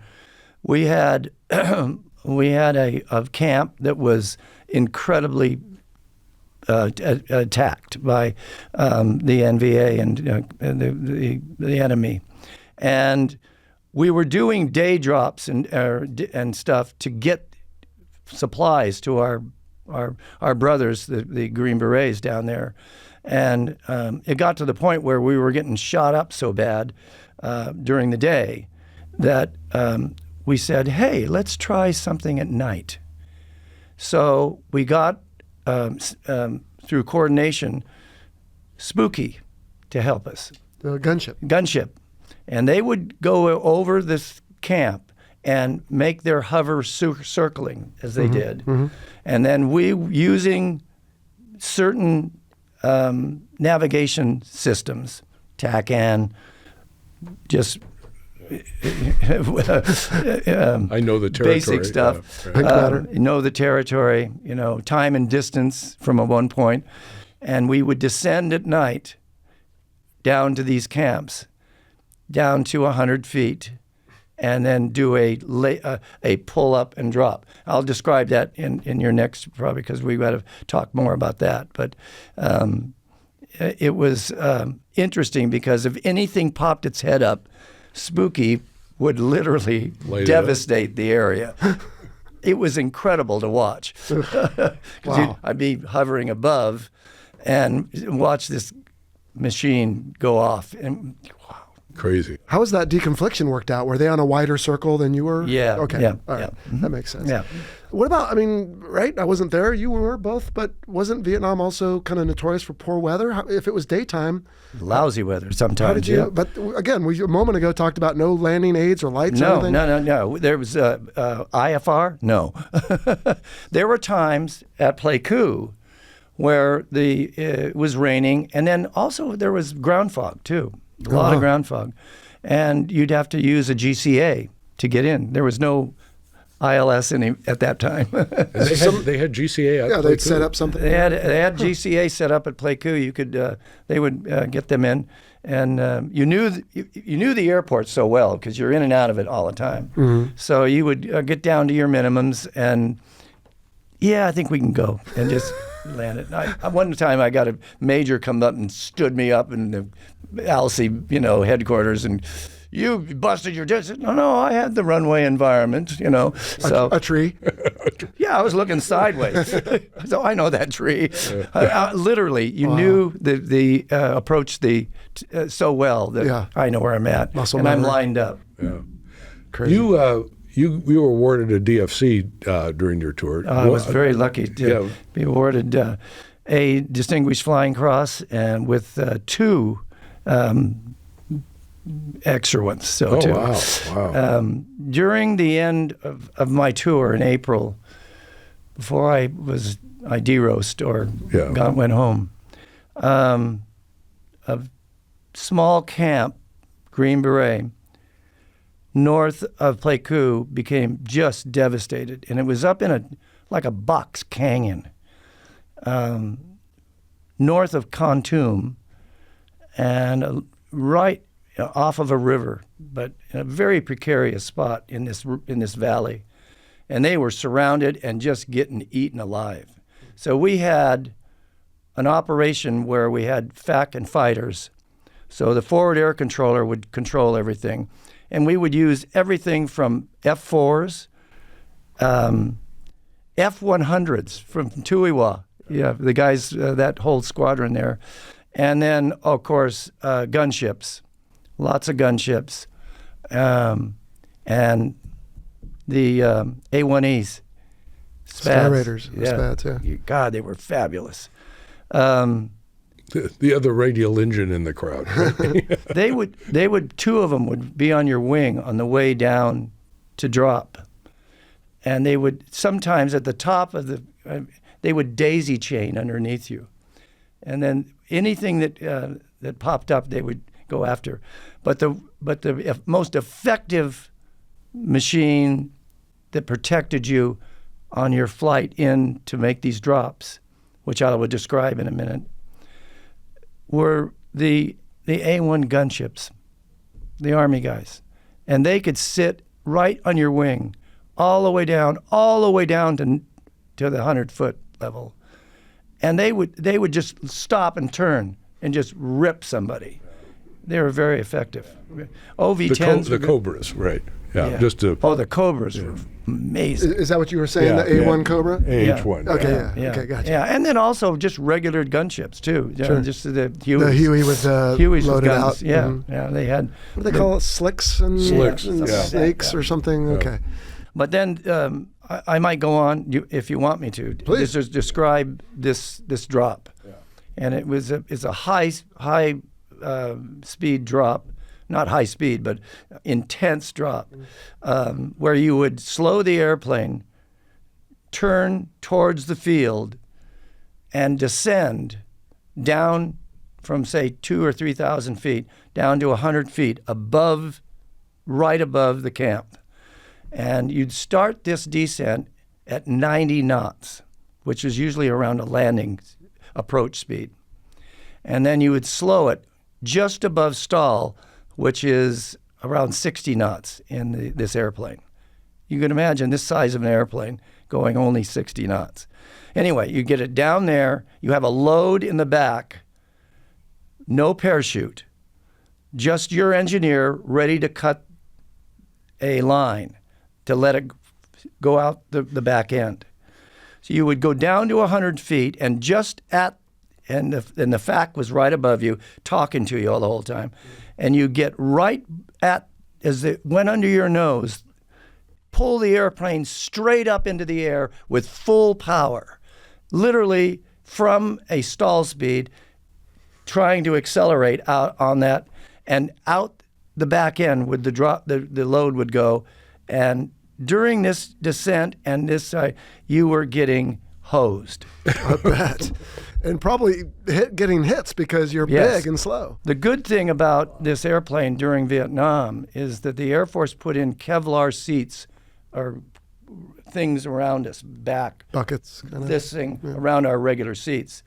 A: we had a camp that was incredibly attacked by the NVA and the enemy, and we were doing day drops and stuff to get supplies to our brothers, the Green Berets down there. And it got to the point where we were getting shot up so bad during the day that we said, hey, let's try something at night. So we got, through coordination, Spooky to help us.
B: The gunship.
A: And they would go over this camp and make their hover circling, as they did. Mm-hmm. And then we, using certain navigation systems, TACAN, just
C: I know the territory.
A: Basic stuff.
C: Yeah, right.
A: Know the territory, time and distance from one point. And we would descend at night down to these camps, down to 100 feet, and then do a pull up and drop. I'll describe that in your next, probably, because we've got to talk more about that. But it was interesting because if anything popped its head up, Spooky would literally devastate the area. It was incredible to watch.
B: Wow.
A: I'd be hovering above and watch this machine go off, and wow,
C: Crazy.
B: How was that deconfliction worked out? Were they on a wider circle than you were?
A: Yeah.
B: Okay.
A: Yeah.
B: All right.
A: Yeah.
B: That makes sense.
A: Yeah.
B: What about, I mean, right? I wasn't there. You were both, but wasn't Vietnam also kind of notorious for poor weather? If it was daytime,
A: Lousy weather sometimes.
B: how did you?
A: Yeah.
B: But again, we a moment ago talked about no landing aids or lights or
A: No,
B: anything.
A: no. There was IFR. No. There were times at Pleiku where it was raining, and then also there was ground fog too. A lot of ground fog, and you'd have to use a GCA to get in. There was no ILS at that time.
C: They had GCA at
B: Yeah, they'd
C: Pleiku.
B: set up something.
A: They had GCA set up at Pleiku. You could they would get them in, and you knew the airport so well because you're in and out of it all the time.
B: Mm-hmm.
A: So you would get down to your minimums, and I think we can go, and just land it. One time I got a major come up and stood me up in the ALSI, headquarters, and you busted your disc. No, I had the runway environment, So
B: A tree.
A: yeah, I was looking sideways. So I know that tree. Literally, you knew the approach so well that I know where I'm at,
B: Muscle
A: and I'm
B: memory.
A: lined up.
C: Yeah.
B: Crazy.
C: You were awarded a DFC during your tour.
A: I was very lucky to be awarded a Distinguished Flying Cross and with 2 extra ones. So two.
C: Wow.
A: During the end of my tour in April, before I deroast or went home, a small camp, Green Beret, north of Pleiku became just devastated, and it was up in like a box canyon, north of Kontum, and right off of a river, but in a very precarious spot in this valley, and they were surrounded and just getting eaten alive. So we had an operation where we had FAC and fighters. So the forward air controller would control everything. And we would use everything from F-4s, F-100s from Tuiwa, the guys, that whole squadron there. And then, of course, gunships, lots of gunships, and the A-1Es.
B: Star Raiders,
A: Yeah.
B: Spads, yeah.
A: God, they were fabulous.
C: The other radial engine in the crowd.
A: They would 2 of them would be on your wing on the way down to drop, and they would sometimes at the top of they would daisy chain underneath you, and then anything that popped up they would go after, but the most effective machine that protected you on your flight in to make these drops, which I will describe in a minute, were the A-1 gunships, the Army guys. And they could sit right on your wing all the way down to the 100-foot level. And they would just stop and turn and just rip somebody. They were very effective. OV-10s.
C: The Cobras, right. Yeah.
A: The Cobras were amazing.
B: Is that what you were saying, the A1 Cobra?
C: AH-1.
B: Okay, okay, gotcha.
A: Yeah, and then also just regular gunships too.
B: Sure.
A: Just the Hueys.
B: The Huey with
A: Hueys
B: loaded
A: with guns.
B: out.
A: Yeah,
B: Mhm.
A: yeah, they had.
B: What do they call it? Slicks and
C: Slicks,
B: and
C: yeah.
B: snakes or something? Okay.
A: But then I might go on if you want me to.
B: Please.
A: Just describe this drop, and it's a high speed drop. Not high speed, but intense drop, where you would slow the airplane, turn towards the field, and descend down from, say, 2,000 or 3,000 feet down to 100 feet right above the camp. And you'd start this descent at 90 knots, which is usually around a landing approach speed. And then you would slow it just above stall, which is around 60 knots in this airplane. You can imagine this size of an airplane going only 60 knots. Anyway, you get it down there, you have a load in the back, no parachute, just your engineer ready to cut a line to let it go out the back end. So you would go down to 100 feet, and just at and the FAC was right above you, talking to you all the whole time, and you get right at as it went under your nose, pull the airplane straight up into the air with full power, literally from a stall speed, trying to accelerate out on that, and out the back end would the load would go, and during this descent and this you were getting hosed.
B: I bet. And probably getting hits because you're big and slow.
A: The good thing about this airplane during Vietnam is that the Air Force put in Kevlar seats or things around us, back.
B: Buckets.
A: This thing around our regular seats.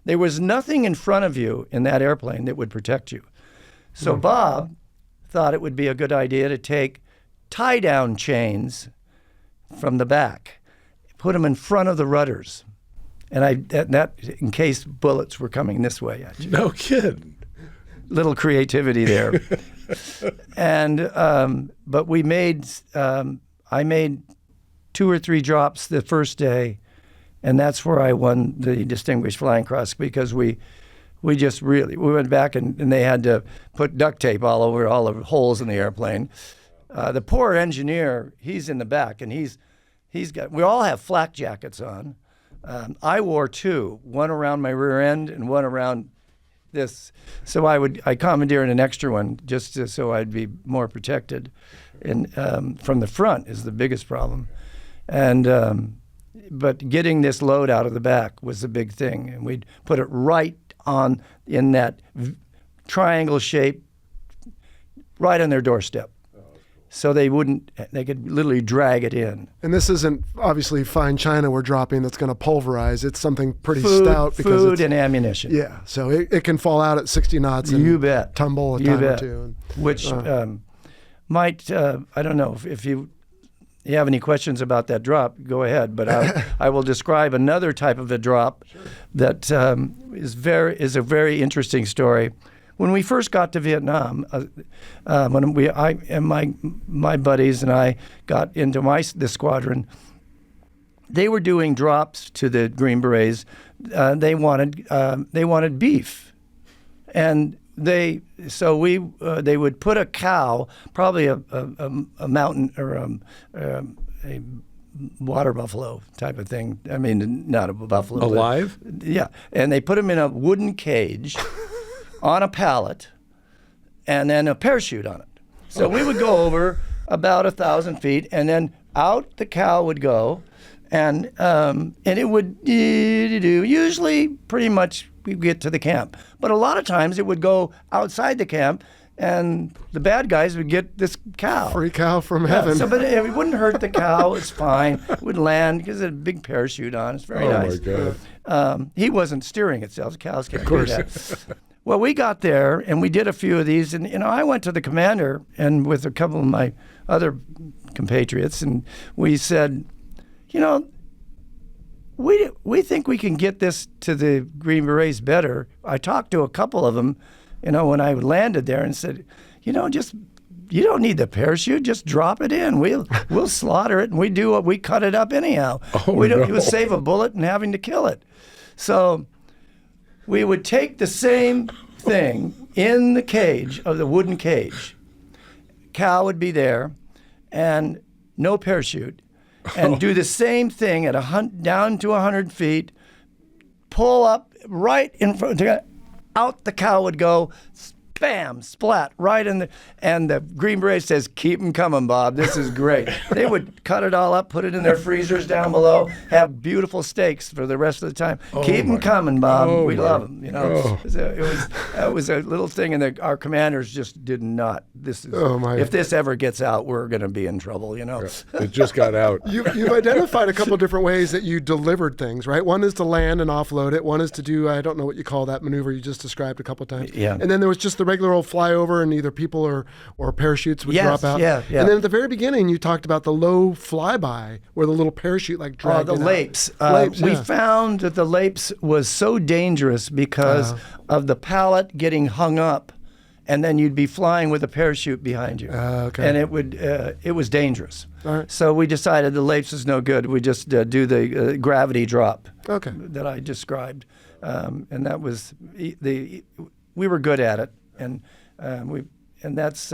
A: There was nothing in front of you in that airplane that would protect you. So Bob thought it would be a good idea to take tie-down chains from the back, put them in front of the rudders, and that in case bullets were coming this way at you.
C: No kidding.
A: Little creativity there. And but we made I made 2 or 3 drops the first day, and that's where I won the Distinguished Flying Cross, because we went back and they had to put duct tape all over all the holes in the airplane. The poor engineer, he's in the back, and we all have flak jackets on. I wore 2, one around my rear end and one around this. So I commandeered an extra one just so I'd be more protected. And from the front is the biggest problem. And but getting this load out of the back was the big thing. And we'd put it right on in that triangle shape, right on their doorstep. So they could literally drag it in.
B: And this isn't obviously fine china we're dropping that's going to pulverize. It's something pretty stout. Because
A: food and ammunition.
B: Yeah, so it can fall out at 60 knots and
A: you bet.
B: Tumble a
A: you
B: time
A: bet.
B: or two.
A: Which might, I don't know, if you have any questions about that drop, go ahead. But I will describe another type of a drop that is a very interesting story. When we first got to Vietnam, I and my buddies and I got into the squadron, they were doing drops to the Green Berets. They wanted beef, and they would put a cow, probably a mountain or a water buffalo type of thing. I mean, not a buffalo.
C: Alive?
A: Yeah, and they put them in a wooden cage. On a pallet, and then a parachute on it. So we would go over about 1,000 feet, and then out the cow would go, and it would usually pretty much we'd get to the camp. But a lot of times it would go outside the camp, and the bad guys would get this cow.
B: Free cow from heaven.
A: So, but it wouldn't hurt the cow. It's fine. It would land because it had a big parachute on. It's very nice.
C: Oh, my God.
A: He wasn't steering itself. Cows can't do that. Well, we got there, and we did a few of these, and I went to the commander and with a couple of my other compatriots, and we said, we think we can get this to the Green Berets better. I talked to a couple of them, when I landed there, and said, you don't need the parachute, just drop it in. We'll slaughter it, and we cut it up anyhow. We'll save a bullet and having to kill it. So we would take the same thing in the cage, of the wooden cage. Cow would be there, and no parachute, and do the same thing at down to 100 feet, pull up right in front, out the cow would go, bam, splat, right in and the Green Beret says, keep them coming, Bob. This is great. They would cut it all up, put it in their freezers down below, have beautiful steaks for the rest of the time. Keep them coming, Bob. We love them. It was a little thing, and our commanders just did not. If this ever gets out, we're going to be in trouble.
C: It just got out.
B: You've identified a couple different ways that you delivered things, right? One is to land and offload it. One is to do, I don't know what you call that maneuver you just described a couple times.
A: Yeah.
B: And then there was just the regular old flyover, and either people or parachutes would drop out.
A: Yeah.
B: And then at the very beginning, you talked about the low flyby, where the little parachute dragged
A: the
B: it
A: lapes.
B: Lapes,
A: we found that the lapes was so dangerous because of the pallet getting hung up and then you'd be flying with a parachute behind you.
B: Okay.
A: And it was dangerous.
B: All right.
A: So we decided the LAPS is no good. We just do the gravity drop
B: Okay.
A: that I described, and that was we were good at it, and as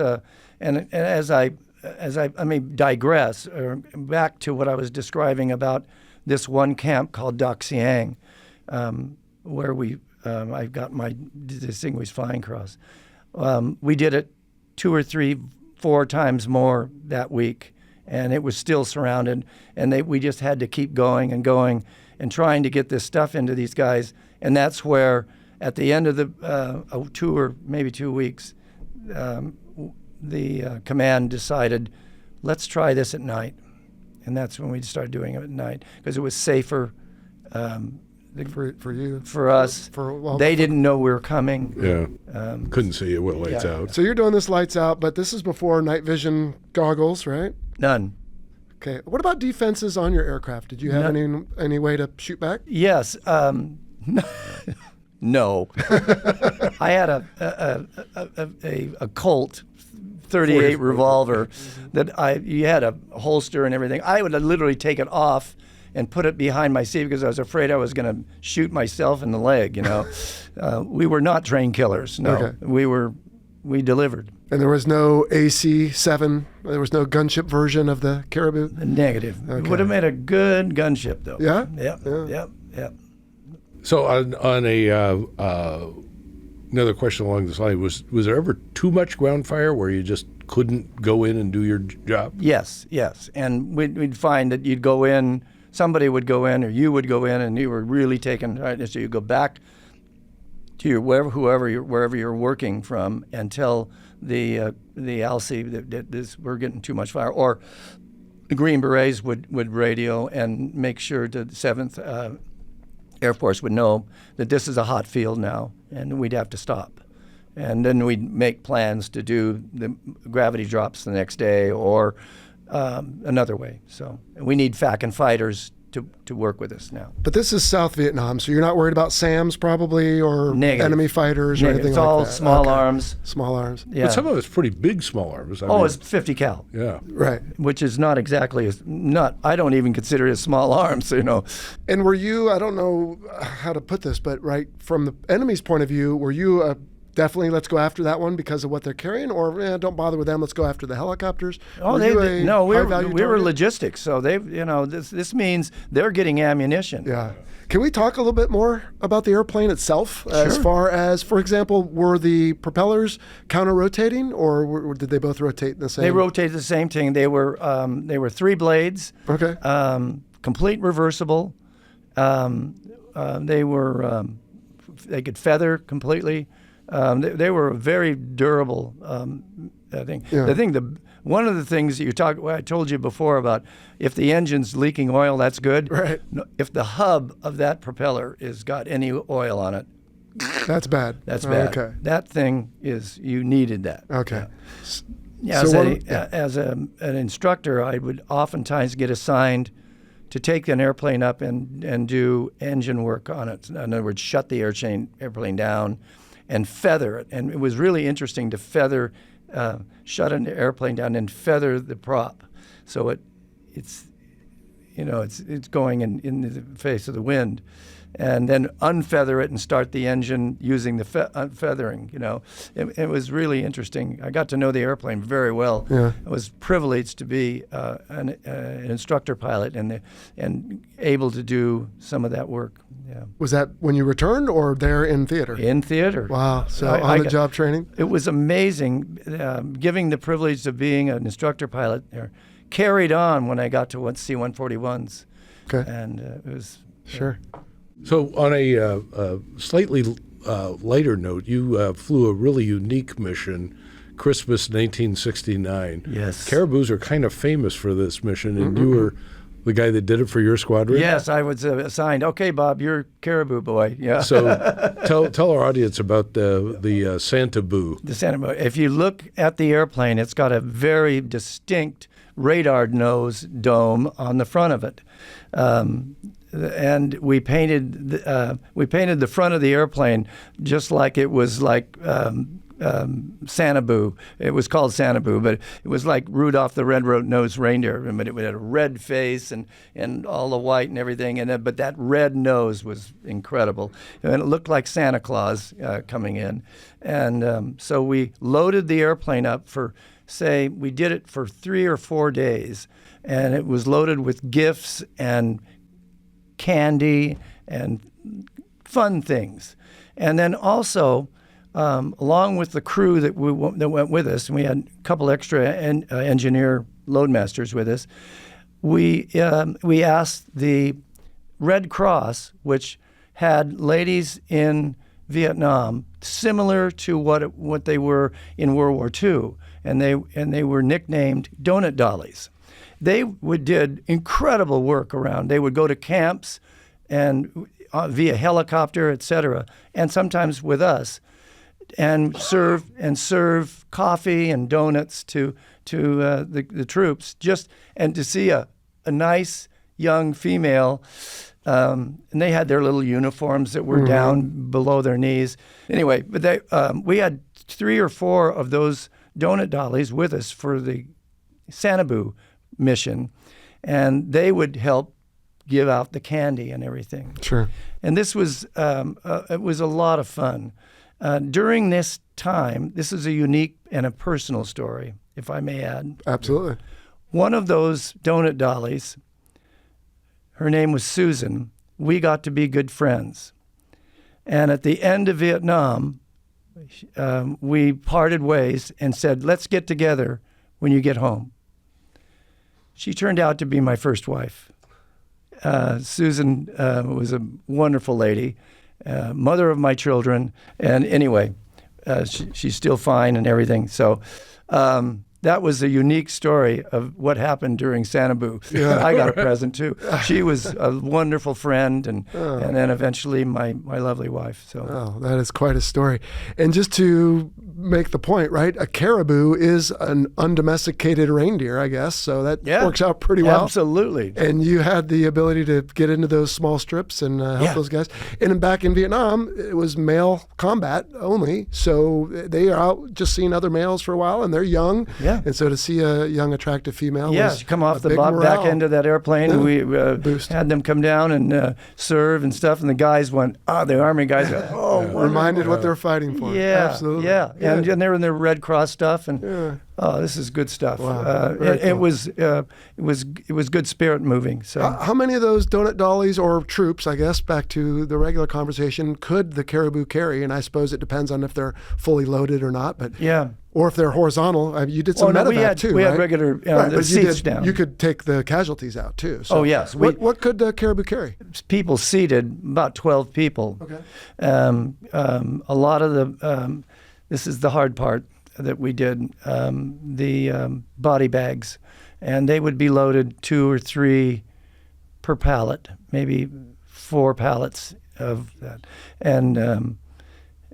A: I may digress back to what I was describing about this one camp called Dak Siang, where I got my Distinguished Flying Cross. We did it 2 or 3, 4 times more that week, and it was still surrounded, and we just had to keep going and trying to get this stuff into these guys. And that's where, at the end of the 2 or maybe 2 weeks, the command decided, let's try this at night. And that's when we started doing it at night, because it was safer
B: For you.
A: for us. They didn't know we were coming.
C: Yeah. Couldn't see it with lights out.
B: So you're doing this lights out, but this is before night vision goggles, right?
A: None.
B: Okay. What about defenses on your aircraft? Did you have any way to shoot back?
A: Yes. No. I had a Colt 38 revolver that you had a holster and everything. I would literally take it off and put it behind my seat because I was afraid I was going to shoot myself in the leg. We were not trained killers. No,
B: Okay.
A: we delivered.
B: And there was no AC-7. There was no gunship version of the Caribou.
A: Negative.
B: Okay.
A: It would have made a good gunship, though.
B: Yeah?
A: Yep.
C: So on another question along this line, was there ever too much ground fire where you just couldn't go in and do your job?
A: Yes. And we'd find that you'd go in, somebody would go in, or you would go in, and you were really taken. Right, so you go back to your wherever you're working from, and tell the ALSI that we're getting too much fire, or the Green Berets would radio and make sure the 7th Air Force would know that this is a hot field now, and we'd have to stop. And then we'd make plans to do the gravity drops the next day or another way. So we need FACN fighters to work with us now.
B: But this is South Vietnam, so you're not worried about SAMs probably, or
A: Negative.
B: enemy fighters or anything
A: It's
B: like
A: all
B: that?
A: small
B: Okay.
A: arms.
B: Small arms.
A: Yeah.
C: But some of it's pretty big small arms. I mean,
A: It's 50 cal.
C: Yeah.
B: Right.
A: Which is not exactly I don't even consider it small arms,
B: And were you, I don't know how to put this, but right from the enemy's point of view, were you definitely let's go after that one because of what they're carrying, or don't bother with them, let's go after the helicopters?
A: Oh,
B: Were you a
A: no, we
B: high-value
A: were
B: target?
A: logistics, so this means they're getting ammunition.
B: Yeah. Can we talk a little bit more about the airplane itself? As far as, for example, were the propellers counter-rotating, or did they both rotate in the same?
A: They rotated the same thing. They were 3 blades.
B: Okay.
A: Complete reversible. They could feather completely. They were very durable. I think.
B: Yeah.
A: One of the things that I told you before about if the engine's leaking oil, that's good.
B: Right.
A: No, if the hub of that propeller has got any oil on it,
B: That's bad.
A: that's bad.
B: Okay.
A: That thing you needed that.
B: Okay.
A: Yeah, as an instructor, I would oftentimes get assigned to take an airplane up and do engine work on it. In other words, shut the airplane down and feather it. And it was really interesting to feather, shut an airplane down and feather the prop, so it's going in the face of the wind, and then unfeather it and start the engine using the feathering. It was really interesting. I got to know the airplane very well.
B: Yeah.
A: I was privileged to be an instructor pilot and able to do some of that work. Yeah.
B: Was that when you returned or there in theater?
A: In theater.
B: Wow. So
A: I
B: on-the-job training?
A: It was amazing, giving the privilege of being an instructor pilot there. Carried on when I got to C-141s.
B: Okay.
A: And it was...
B: Sure.
C: So on a slightly lighter note, you flew a really unique mission, Christmas 1969.
A: Yes.
C: Caribous are kind of famous for this mission, and you were the guy that did it for your squadron?
A: Yes, I was assigned. Okay, Bob, you're Caribou boy. Yeah.
C: So tell our audience about the Santa-bou.
A: The Santa-bou. If you look at the airplane, it's got a very distinct radar nose dome on the front of it. And we painted the front of the airplane just like it was like Santa-bou. It was called Santa-bou, but it was like Rudolph the Red-Nosed Reindeer. But it had a red face and all the white and everything. But that red nose was incredible. And it looked like Santa Claus coming in. And so we loaded the airplane up for, say, we did it for 3 or 4 days. And it was loaded with gifts and candy and fun things. And then also, along with the crew that went with us, and we had a couple extra engineer loadmasters with us, we asked the Red Cross, which had ladies in Vietnam similar to what they were in World War II, and they were nicknamed Donut Dollies. They did incredible work around. They would go to camps and via helicopter, etc., and sometimes with us, and serve coffee and donuts to the troops, and to see a nice young female, and they had their little uniforms that were down below their knees. Anyway, but we had 3 or 4 of those donut dollies with us for the Santa-bou mission, and they would help give out the candy and everything.
B: Sure.
A: And this was it was a lot of fun. During this time, this is a unique and a personal story, if I may add.
B: Absolutely.
A: One of those donut dollies, her name was Susan. We got to be good friends. And at the end of Vietnam, we parted ways and said, let's get together when you get home. She turned out to be my first wife. Susan was a wonderful lady, mother of my children, and anyway, she's still fine and everything. So that was a unique story of what happened during Santa-bou. Yeah. I got a present too. She was a wonderful friend, and then eventually my lovely wife. So
B: that is quite a story. And just to make the point, right? A caribou is an undomesticated reindeer, I guess. So that works out pretty well.
A: Absolutely.
B: And you had the ability to get into those small strips and help those guys. And back in Vietnam, it was male combat only. So they are out just seeing other males for a while, and they're young. Yeah. And so to see a young, attractive female was
A: come off the back end of that airplane. We had them come down and serve and stuff, and the guys went, the Army guys went,
B: reminded what they're fighting for.
A: Yeah.
B: Absolutely.
A: Yeah. And they're in their Red Cross stuff, and this is good stuff.
B: Wow.
A: It was good spirit moving. So
B: how many of those donut dollies or troops, I guess, back to the regular conversation, could the caribou carry? And I suppose it depends on if they're fully loaded or not. But or if they're horizontal. You did some medevac too,
A: we
B: right?
A: had regular the seats down.
B: You could take the casualties out too. So
A: yes.
B: What could the caribou carry?
A: People seated, about 12 people.
B: Okay.
A: A lot of the, this is the hard part that we did, the body bags. And they would be loaded 2 or 3 per pallet, maybe 4 pallets of that. And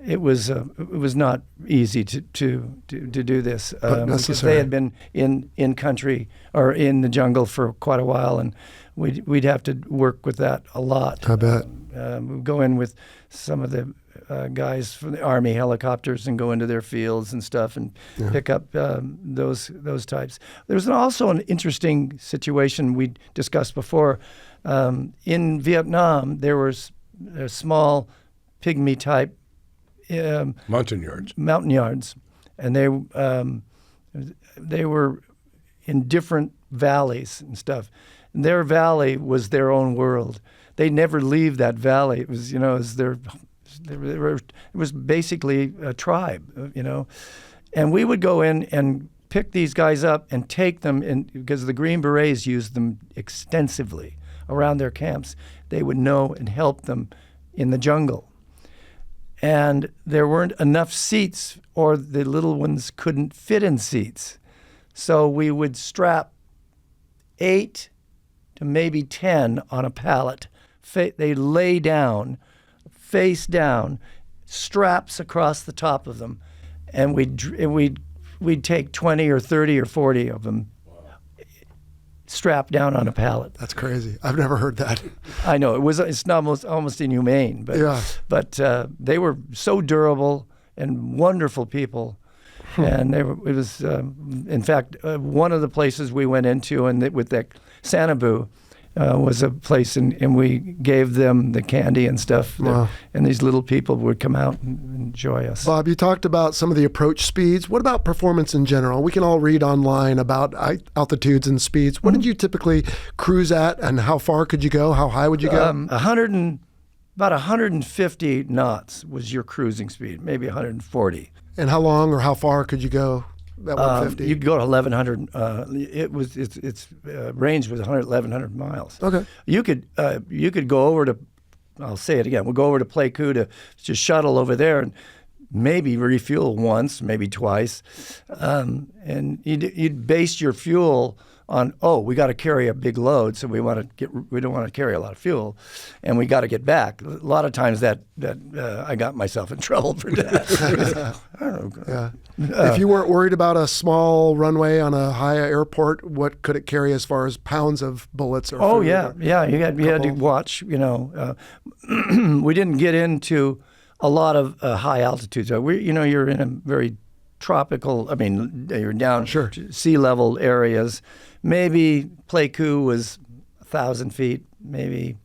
A: it was not easy to do this because they had been in country or in the jungle for quite a while, and we'd have to work with that a lot.
B: I bet.
A: We'd go in with some of the guys from the Army helicopters and go into their fields and stuff and pick up those types. There was also an interesting situation we discussed before. In Vietnam, there was a small pygmy type
C: mountain
A: yards, and they were in different valleys and stuff. And their valley was their own world. They never leave that valley. It was, it was basically a tribe, And we would go in and pick these guys up and take them in, because the Green Berets used them extensively around their camps. They would know and help them in the jungle. And there weren't enough seats, or the little ones couldn't fit in seats. So we would strap 8 to maybe 10 on a pallet. They lay down, face down, straps across the top of them, and we'd take 20 or 30 or 40 of them strapped down on a pallet.
B: That's crazy. I've never heard that.
A: I know it's almost inhumane, but they were so durable and wonderful people. And it was, in fact, one of the places we went into with that Santa-bou was a place, and we gave them the candy and stuff.
B: Wow.
A: And these little people would come out and enjoy us.
B: Bob, you talked about some of the approach speeds. What about performance in general? We can all read online about altitudes and speeds. What did you typically cruise at, and how far could you go? How high would you go?
A: About 150 knots was your cruising speed, maybe 140.
B: And how long or how far could you go at 150?
A: You could go to 1,100. Its range was 1,100 miles.
B: Okay.
A: You could go over to, I'll say it again. We'll go over to Pleiku to just shuttle over there and maybe refuel once, maybe twice, and you'd base your fuel on, we got to carry a big load, so we don't want to carry a lot of fuel, and we got to get back. A lot of times that I got myself in trouble for that. I don't know.
B: Yeah. If you weren't worried about a small runway on a high airport, what could it carry as far as pounds of bullets or food?
A: Yeah. You had to watch. We didn't get into a lot of high altitudes. You're in a very tropical. I mean, you're down to sea level areas. Maybe Pleiku was 1,000 feet, maybe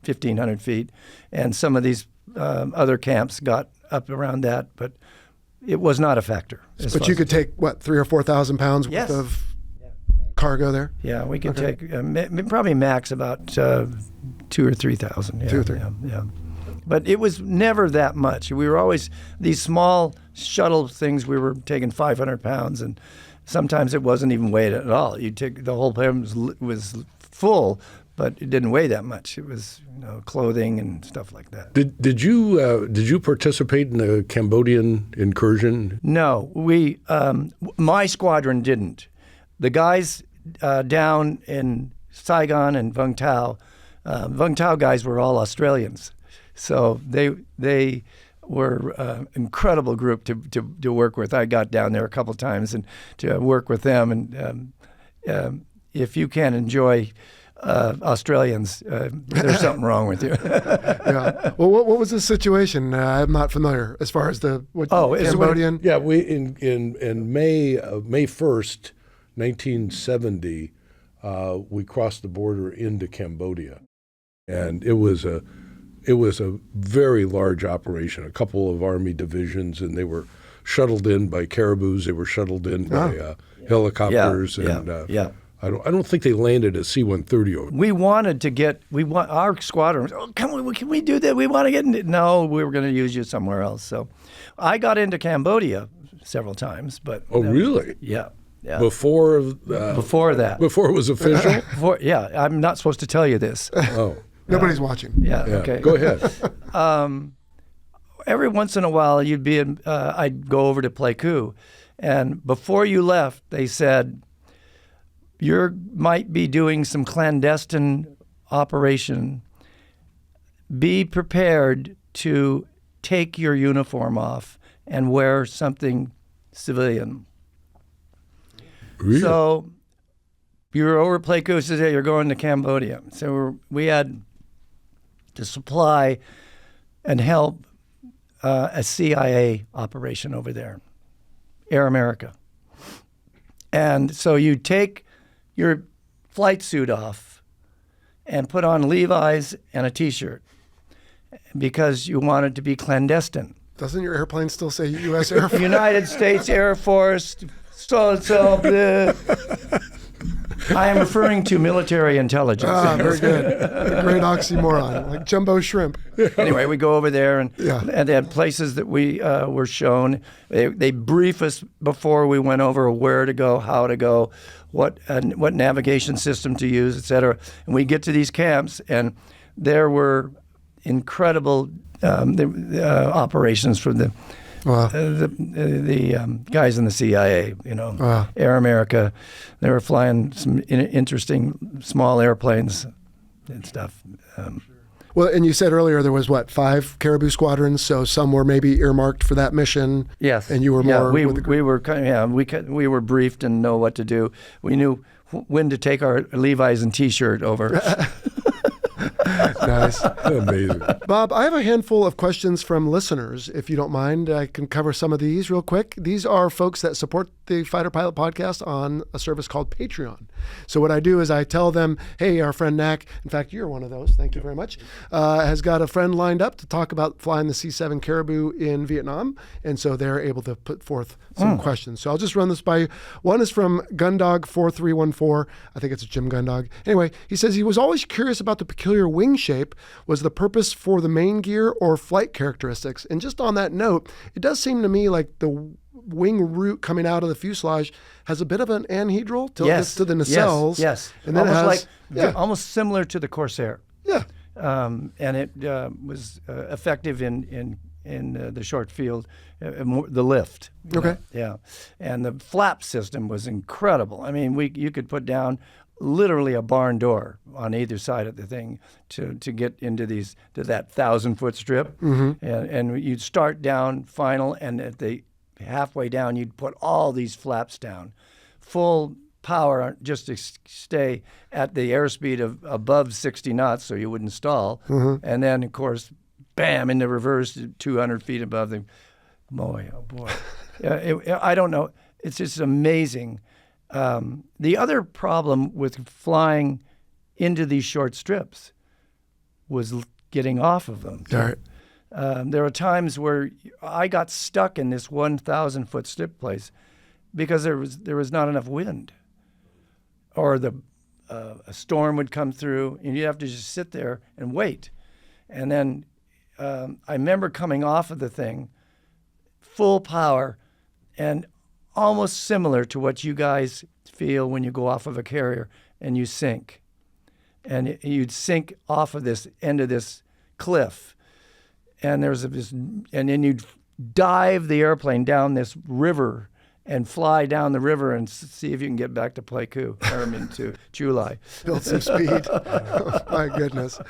A: 1,500 feet, and some of these other camps got up around that, but it was not a factor.
B: But you could take, 3,000 or 4,000 pounds worth of cargo there?
A: Yeah, we could take probably max about 2,000 or 3,000. Yeah,
B: 2 or 3.
A: Yeah. But it was never that much. We were always, these small shuttle things, we were taking 500 pounds, and sometimes it wasn't even weighed at all. You take the whole plane was full, but it didn't weigh that much. It was clothing and stuff like that.
C: Did you participate in the Cambodian incursion?
A: No, my squadron didn't. The guys down in Saigon and Vung Tau guys were all Australians. So they were an incredible group to work with. I got down there a couple times and to work with them. And if you can't enjoy Australians, there's something wrong with you.
B: Yeah. Well, what was the situation? I'm not familiar as far as Cambodian.
C: We in May 1st, 1970, we crossed the border into Cambodia, and it was a very large operation, a couple of Army divisions, and they were shuttled in by Caribous. They were shuttled in by helicopters. I don't think they landed a C-130 over.
A: We wanted to our squadron, can we do that? We want to get into, no, we were going to use you somewhere else. So I got into Cambodia several times. But
C: really?
A: Yeah.
C: Before
A: that.
C: Before it was official?
A: I'm not supposed to tell you this.
C: Oh.
B: Nobody's watching.
A: Yeah. Okay.
C: Go ahead.
A: Every once in a while, I'd go over to Pleiku, and before you left, they said, you might be doing some clandestine operation. Be prepared to take your uniform off and wear something civilian.
C: Really?
A: So you're over at Pleiku, says, hey, you're going to Cambodia. So we had to supply and help a CIA operation over there, Air America. And so you take your flight suit off and put on Levi's and a T-shirt because you want it to be clandestine.
B: Doesn't your airplane still say U.S. Air Force?
A: United States Air Force, blah. I am referring to military intelligence.
B: Very good. A great oxymoron, like jumbo shrimp.
A: Anyway, we go over there, and they had places that we were shown. They brief us before we went over where to go, how to go, what navigation system to use, et cetera. And we get to these camps, and there were incredible operations from the guys in the CIA, Air America. They were flying some interesting small airplanes and stuff.
B: Well, and you said earlier there was 5 Caribou squadrons, so some were maybe earmarked for that mission.
A: Yes,
B: and you were more.
A: We were briefed and know what to do. We knew when to take our Levi's and T-shirt over.
B: Nice.
C: Amazing.
B: Bob, I have a handful of questions from listeners, if you don't mind. I can cover some of these real quick. These are folks that support the Fighter Pilot podcast on a service called Patreon. So what I do is I tell them, hey, our friend Knack, in fact, you're one of those, thank you very much, has got a friend lined up to talk about flying the C-7 Caribou in Vietnam. And so they're able to put forth some questions. So I'll just run this by you. One is from Gundog4314. I think it's a Jim Gundog. Anyway, he says he was always curious about the peculiar wing shape. Was the purpose for the main gear or flight characteristics? And just on that note, it does seem to me like the wing root coming out of the fuselage has a bit of an anhedral till it gets to the nacelles.
A: Yes.
B: And then
A: almost
B: it has,
A: almost similar to the Corsair.
B: Yeah.
A: And it was effective in the short field, the lift.
B: Okay.
A: Yeah. And the flap system was incredible. I mean, you could put down literally a barn door on either side of the thing to get into to that 1,000-foot strip. And you'd start down final, and at the halfway down, you'd put all these flaps down, full power just to stay at the airspeed of above 60 knots so you wouldn't stall. And then, of course, bam, in the reverse, 200 feet above the, boy, oh boy. I don't know. It's just amazing. The other problem with flying into these short strips was getting off of them.
B: All right.
A: There were times where I got stuck in this 1,000-foot strip place because there was not enough wind, or a storm would come through, and you'd have to just sit there and wait. And then I remember coming off of the thing, full power, and almost similar to what you guys feel when you go off of a carrier and you sink. And you'd sink off of this end of this cliff. And and then you'd dive the airplane down this river and fly down the river and see if you can get back to Pleiku, to Chulai.
B: Build some speed. Oh, my goodness.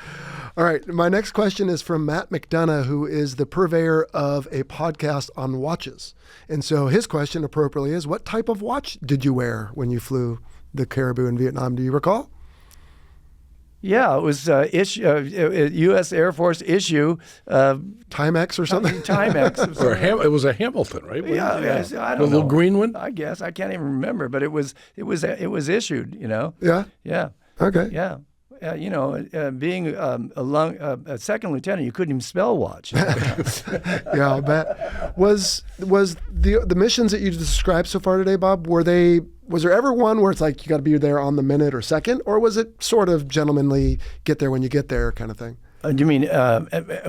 B: All right. My next question is from Matt McDonough, who is the purveyor of a podcast on watches. And so his question appropriately is, what type of watch did you wear when you flew the Caribou in Vietnam? Do you recall?
A: Yeah, it was U.S. Air Force issue.
B: Timex or something?
A: Timex.
C: Or it was a Hamilton, right?
A: Yeah, I don't
C: the
A: know.
C: little green one?
A: I guess. I can't even remember, but it was issued,
B: Yeah?
A: Yeah.
B: Okay.
A: Yeah. Being a second lieutenant, you couldn't even spell watch.
B: Yeah, I'll bet. Was the missions that you described so far today, Bob, was there ever one where it's like you got to be there on the minute or second, or was it sort of gentlemanly, get there when you get there kind of thing?
A: Do you mean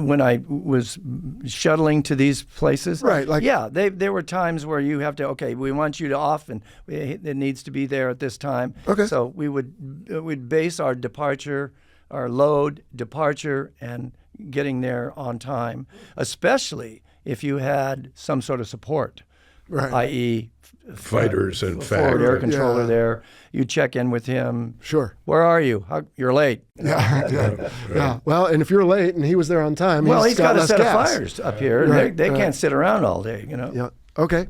A: when I was shuttling to these places?
B: Right.
A: Yeah, there were times where you have to, okay, we want you to off, and it needs to be there at this time.
B: Okay.
A: So we'd base our departure, our load, departure, and getting there on time, especially if you had some sort of support,
B: Right.
A: i.e.,
C: Fighters and
A: forward air
C: FAC.
A: controller
B: Yeah.
A: there. You check in with him.
B: Sure.
A: Where are you? You're late.
B: Yeah. Well, and if you're late and he was there on time,
A: He's got a
B: less
A: set
B: gas.
A: of fires up here.
B: Right,
A: They
B: right.
A: can't sit around all day,
B: Yeah. Okay.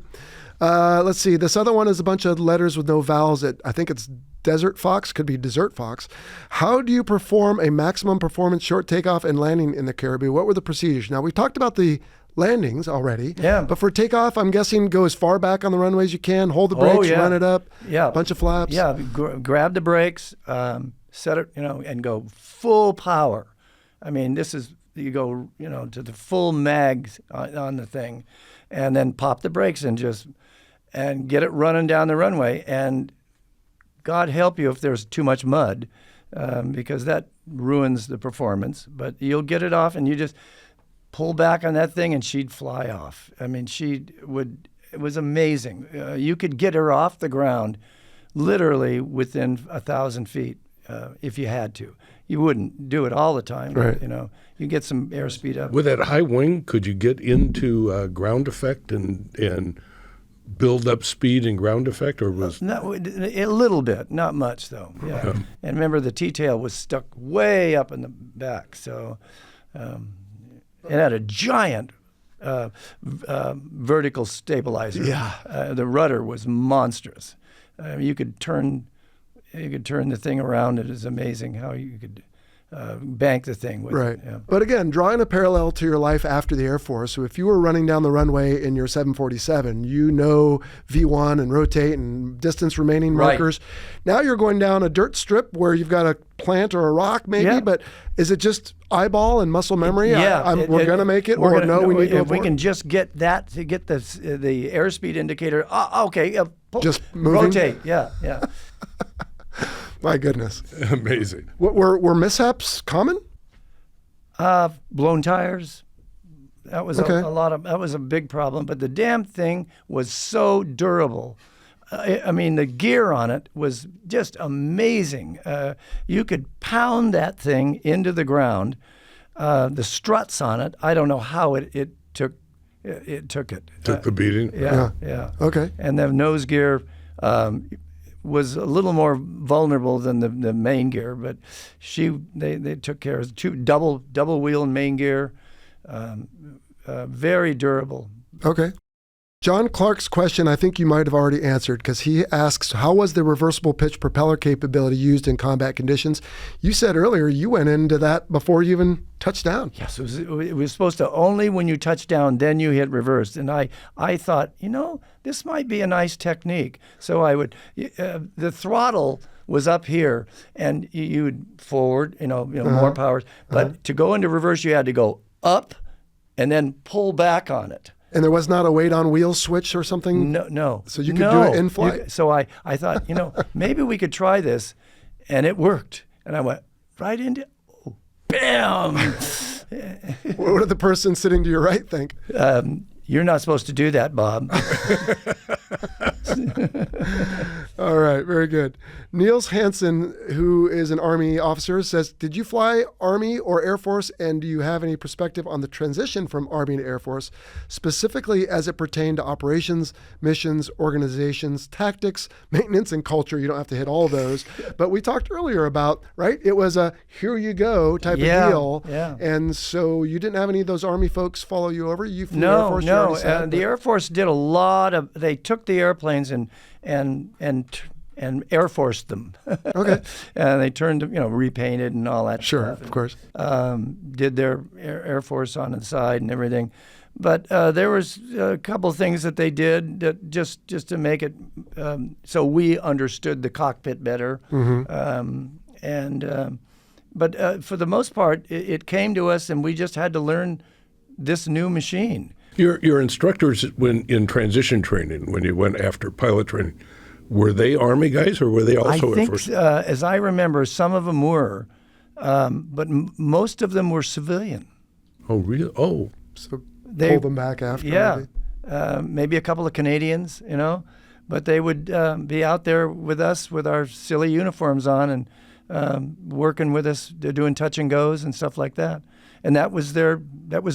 B: Let's see. This other one is a bunch of letters with no vowels. I think it's Desert Fox, could be Dessert Fox. How do you perform a maximum performance short takeoff and landing in the Caribou? What were the procedures? Now, we talked about the landings already.
A: Yeah.
B: But for takeoff, I'm guessing go as far back on the runway as you can, hold the brakes,
A: yeah.
B: run it up,
A: Yeah.
B: bunch of flaps.
A: Yeah, grab the brakes, set it, and go full power. I mean, you go, to the full mags on the thing, and then pop the brakes and get it running down the runway. And God help you if there's too much mud, because that ruins the performance. But you'll get it off, and you just pull back on that thing, and she'd fly off. I mean, it was amazing. You could get her off the ground literally within 1,000 feet if you had to. You wouldn't do it all the time.
B: Right.
A: You get some airspeed up.
C: With that high wing, could you get into ground effect and build up speed and ground effect, or was
A: A little bit, not much though. Yeah. And remember, the T-tail was stuck way up in the back, so it had a giant vertical stabilizer.
B: Yeah.
A: The rudder was monstrous. You could turn the thing around. It is amazing how you could bank the thing with
B: Right.
A: it. Yeah.
B: But again, drawing a parallel to your life after the Air Force. So if you were running down the runway in your 747, you know V1 and rotate and distance remaining
A: Right.
B: markers. Now you're going down a dirt strip where you've got a plant or a rock maybe,
A: Yeah.
B: but is it just eyeball and muscle memory?
A: Yeah,
B: We're going to make it,
A: we're
B: or
A: gonna-
B: no, we need to
A: if we
B: abort?
A: can just get that to get the airspeed indicator. Okay,
B: Just moving?
A: rotate. Yeah, yeah.
B: My goodness.
C: Amazing.
B: Were mishaps common?
A: Blown tires. That was
B: Okay.
A: that was a big problem. But the damn thing was so durable. I mean, the gear on it was just amazing. You could pound that thing into the ground. The struts on it, I don't know how it took it.
C: Took the beating.
A: Yeah.
B: Okay.
A: And the nose gear was a little more vulnerable than the main gear, but they took care of two double wheel and main gear, very durable.
B: Okay. John Clark's question, I think you might have already answered, because he asks, how was the reversible pitch propeller capability used in combat conditions? You said earlier you went into that before you even touched down.
A: Yes, it was supposed to only when you touch down, then you hit reverse. And I thought, this might be a nice technique. So I would, the throttle was up here, and you would forward, more powers. But to go into reverse, you had to go up and then pull back on it.
B: And there was not a weight on wheel switch or something?
A: No.
B: So you could do it in flight?
A: So I thought, maybe we could try this. And it worked. And I went right into, bam!
B: What did the person sitting to your right think?
A: You're not supposed to do that, Bob.
B: All right, very good. Niels Hansen, who is an Army officer, says, did you fly Army or Air Force, and do you have any perspective on the transition from Army to Air Force, specifically as it pertained to operations, missions, organizations, tactics, maintenance, and culture? You don't have to hit all those. But we talked earlier about, right, it was a here you go type of deal.
A: Yeah.
B: And so you didn't have any of those Army folks follow you over? You flew Air
A: No,
B: Force, you
A: no.
B: already said,
A: The Air Force did a lot of. They took the airplanes and Air Forced them.
B: Okay.
A: And they turned them, repainted and all that.
B: Sure,
A: stuff.
B: of course.
A: Did their Air Force on the side and everything, but there was a couple of things that they did that just to make it so we understood the cockpit better. But for the most part, it came to us, and we just had to learn this new machine.
C: Your instructors in transition training, when you went after pilot training, were they Army guys or were they also
A: I think,
C: Air Force?
A: as I remember, some of them were, but most of them were civilian.
C: Oh, really? Oh.
B: So
A: They-
B: pull them back after.
A: Yeah,
B: maybe.
A: maybe a couple of Canadians, but they would be out there with us with our silly uniforms on and working with us, they're doing touch and goes and stuff like that. And that was their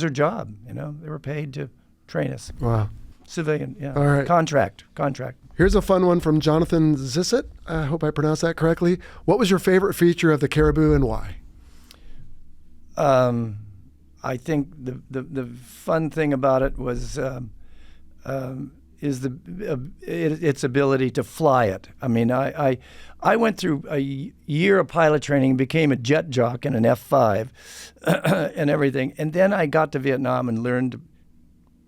A: job. They were paid to train us.
B: Wow.
A: Civilian, yeah.
B: All right.
A: Contract.
B: Here's a fun one from Jonathan Zisset. I hope I pronounced that correctly. What was your favorite feature of the Caribou and why?
A: I think the fun thing about it was its ability to fly it. I mean, I went through a year of pilot training, became a jet jock in an F-5 and everything, and then I got to Vietnam and learned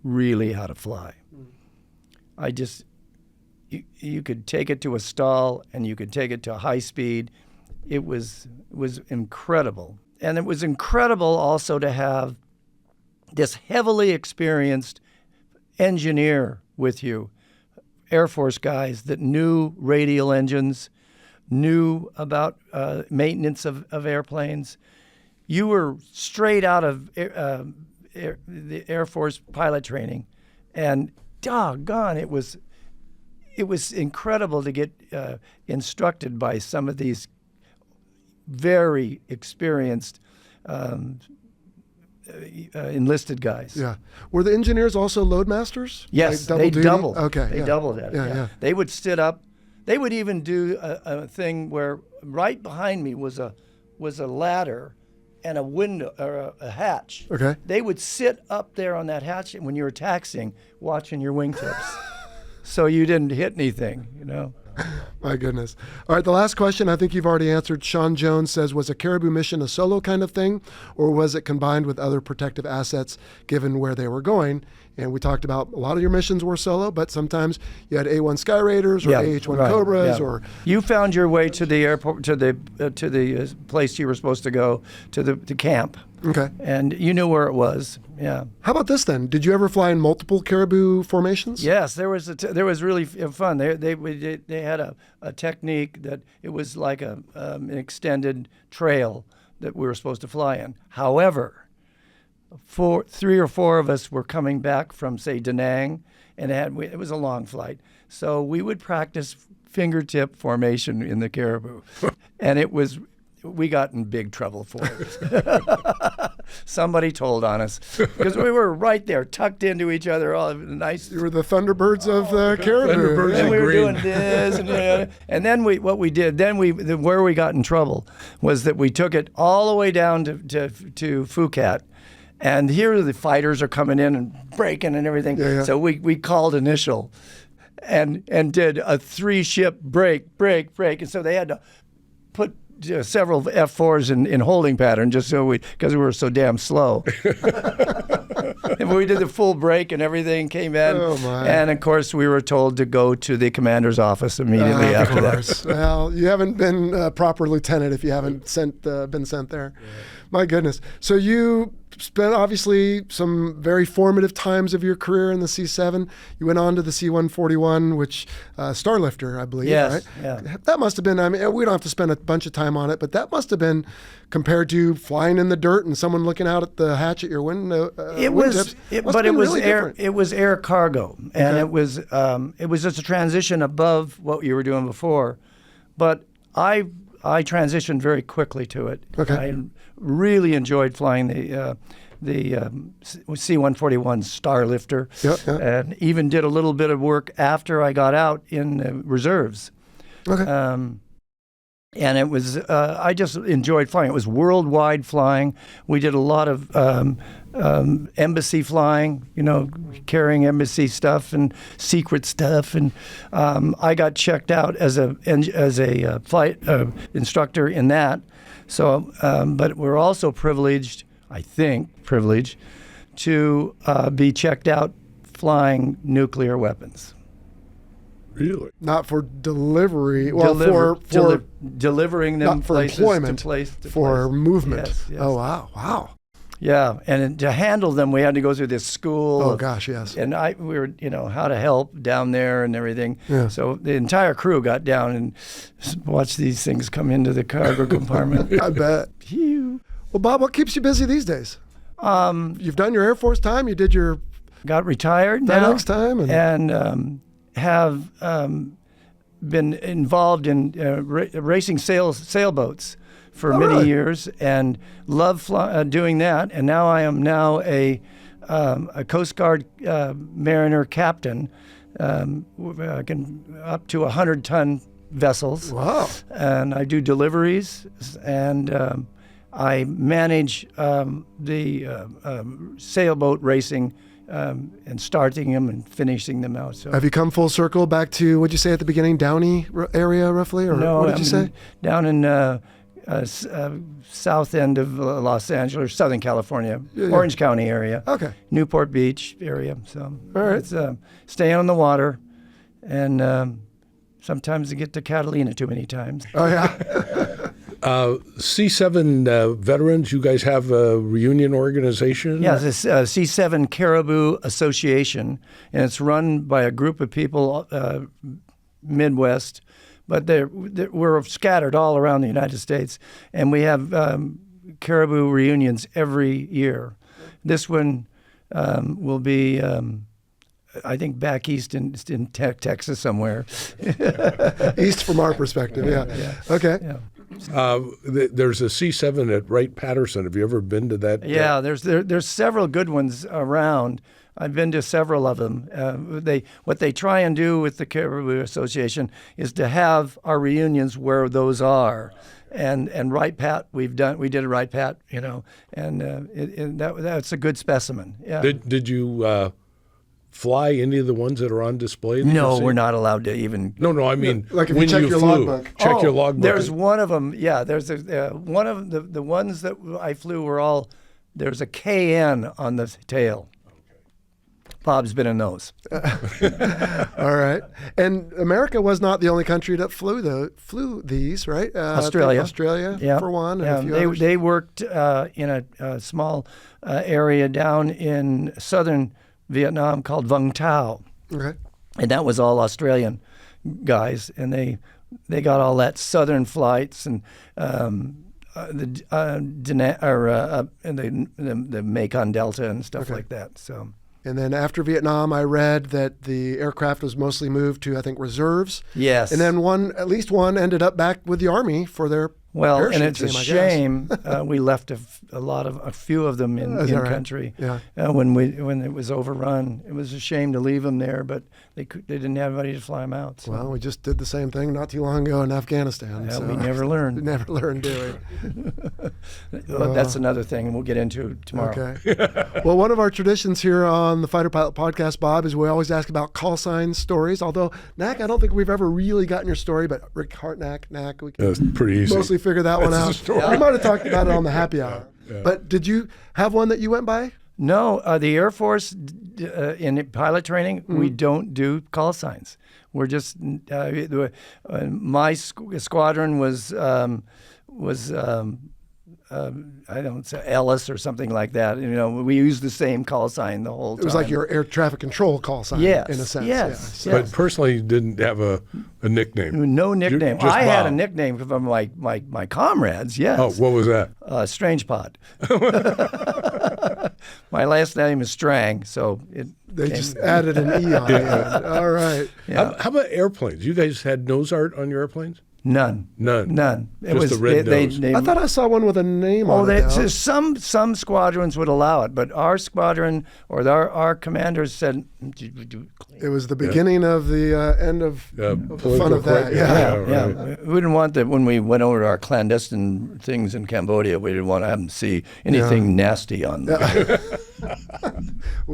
A: really how to fly. You could take it to a stall and you could take it to a high speed. It was incredible. And it was incredible also to have this heavily experienced engineer with you, Air Force guys that knew radial engines, knew about maintenance of airplanes. You were straight out of the Air Force pilot training, and doggone, it was incredible to get instructed by some of these very experienced enlisted guys.
B: Yeah. Were the engineers also loadmasters?
A: Yes,
B: Like
A: they
B: duty?
A: doubled.
B: Okay.
A: They
B: yeah.
A: doubled it.
B: Yeah.
A: They would sit up. They would even do a thing where right behind me was a ladder and a window or a hatch.
B: Okay.
A: They would sit up there on that hatch when you were taxiing, watching your wingtips, so you didn't hit anything.
B: My goodness. All right, the last question I think you've already answered. Sean Jones says, was a Caribou mission a solo kind of thing, or was it combined with other protective assets given where they were going? And we talked about a lot of your missions were solo, but sometimes you had A-1 Sky Raiders or AH-1 Cobras or...
A: You found your way to the airport, to the place you were supposed to go, to the camp.
B: Okay.
A: And you knew where it was. Yeah.
B: How about this then? Did you ever fly in multiple Caribou formations?
A: Yes, there was really fun. They had a technique that it was like an extended trail that we were supposed to fly in. However, 3 or 4 of us were coming back from, say, Da Nang, and it was a long flight. So we would practice fingertip formation in the Caribou, and we got in big trouble for it. Somebody told on us because we were right there, tucked into each other. All nice.
B: You were the Thunderbirds of the Caribou.
C: Thunderbirds
A: And
C: in
A: we were
C: green.
A: doing this, and then where we got in trouble was that we took it all the way down to Phuket. And here the fighters are coming in and breaking and everything.
B: Yeah.
A: So we called initial and did a 3-ship break. And so they had to put several F4s in holding pattern just so because we were so damn slow. And we did the full break and everything came in.
B: Oh, my.
A: And of course we were told to go to the commander's office immediately
B: Of
A: after
B: course. Well, you haven't been a proper lieutenant if you haven't been sent there. Yeah. My goodness. So you spent obviously some very formative times of your career in the C-7. You went on to the C-141, which Starlifter, I believe,
A: Yes,
B: right?
A: yeah.
B: That must have been, I mean, we don't have to spend a bunch of time on it, but that must have been, compared to flying in the dirt and someone looking out at the hatch at your window.
A: It was
B: really
A: air.
B: different.
A: It was air cargo, and it was just a transition above what you were doing before. But I transitioned very quickly to it.
B: Okay.
A: I really enjoyed flying the C-141 Starlifter, and even did a little bit of work after I got out in the reserves.
B: Okay.
A: And it was, I just enjoyed flying. It was worldwide flying. We did a lot of embassy flying, carrying embassy stuff and secret stuff. And I got checked out as a flight instructor in that. So, but we're also privileged, to be checked out flying nuclear weapons.
C: Really?
B: Not for delivery, well,
A: delivering them
B: not for
A: places
B: employment,
A: to place.
B: for movement.
A: Yes.
B: Oh, wow.
A: Yeah, and to handle them, we had to go through this school.
B: Oh, gosh, yes.
A: And we were, how to help down there and everything.
B: Yeah.
A: So the entire crew got down and watched these things come into the cargo compartment.
B: I bet.
A: Phew.
B: Well, Bob, what keeps you busy these days? You've done your Air Force time. You did your
A: Got retired now.
B: FedEx time.
A: And have been involved in racing sailboats for many years, and love doing that. And now I am a Coast Guard mariner captain. I can up to 100-ton vessels.
B: Wow.
A: And I do deliveries, and I manage the sailboat racing. And starting them and finishing them out. So
B: Have you come full circle back to, what'd you say at the beginning, Downey area roughly? Or
A: no,
B: what did you say?
A: Down in south end of Los Angeles, Southern California, Orange County area.
B: Okay.
A: Newport Beach area. So
B: all right.
A: It's staying on the water, and sometimes I get to Catalina too many times.
B: Oh, yeah.
C: C-7 veterans, you guys have a reunion organization?
A: Yeah, this C-7 Caribou Association, and it's run by a group of people, Midwest, but we're scattered all around the United States, and we have caribou reunions every year. This one will be, I think, back east in Texas somewhere.
B: East from our perspective, yeah. Okay.
A: Yeah.
C: There's a C-7 at Wright-Patterson. Have you ever been to that?
A: Yeah, there's several good ones around. I've been to several of them. What they try and do with the Caribou Association is to have our reunions where those are, and Wright-Pat we did a Wright-Pat, and that's a good specimen. Yeah.
C: Did you fly any of the ones that are on display?
A: No, we're not allowed to even.
C: No, I mean,
B: Like if you
C: when
B: check your
C: flew,
B: logbook.
C: check your logbook.
A: There's one of them. Yeah, there's one of the ones that I flew were all. There's a KN on the tail. Bob's been in those.
B: All right. And America was not the only country that flew these, right?
A: Australia.
B: Australia,
A: Yeah.
B: for one. And
A: Yeah.
B: a few others.
A: They worked in a small area down in southern Vietnam called Vung Tau.
B: Okay.
A: And that was all Australian guys. And they got all that southern flights and the Mekong Delta and stuff like that. So.
B: And then after Vietnam, I read that the aircraft was mostly moved to, I think, reserves.
A: Yes.
B: And then at least one ended up back with the Army for their
A: Well,
B: parachute
A: and it's
B: team,
A: a
B: I guess.
A: shame we left a few of them in
B: Is that right?
A: country.
B: Yeah.
A: When it was overrun, it was a shame to leave them there, but they didn't have anybody to fly them out. So.
B: Well, we just did the same thing not too long ago in Afghanistan.
A: Yeah,
B: so
A: we never learned.
B: Never learned, do we?
A: That's another thing we'll get into tomorrow.
B: Okay. Well, one of our traditions here on the Fighter Pilot Podcast, Bob, is we always ask about call sign stories. Although, Knack, I don't think we've ever really gotten your story, but Rick Hartnack, Knack, we can
C: That's pretty easy.
B: mostly figure that one
C: That's
B: out.
C: the story.
B: We might have talked about it on the happy hour. But did you have one that you went by?
A: No, the Air Force in pilot training, we don't do call signs. We're just my squadron was I don't say Ellis or something like that. You know, we used the same call sign the whole time.
B: It was like your air traffic control call sign,
A: Yes,
B: in a sense.
A: yes,
B: Yeah.
A: yes.
C: But personally, you didn't have a nickname.
A: No nickname.
C: Just
A: I had a
C: Bob.
A: nickname from my comrades. Yes.
C: Oh, what was that?
A: Strange Pod. My last name is Strang, so
B: They just added an E on the end. All right.
A: Yeah.
C: How about airplanes? You guys had nose art on your airplanes?
A: None.
C: None.
A: It
C: Just
A: was
C: the red nose.
B: I thought I saw one with a name on it. though.
A: Some squadrons would allow it, but our squadron or our commanders said
B: It was the beginning of the end of the fun of that.
C: correct.
B: Yeah.
C: Right.
A: we didn't want that when we went over to our clandestine things in Cambodia. We didn't want to have them see anything nasty on them.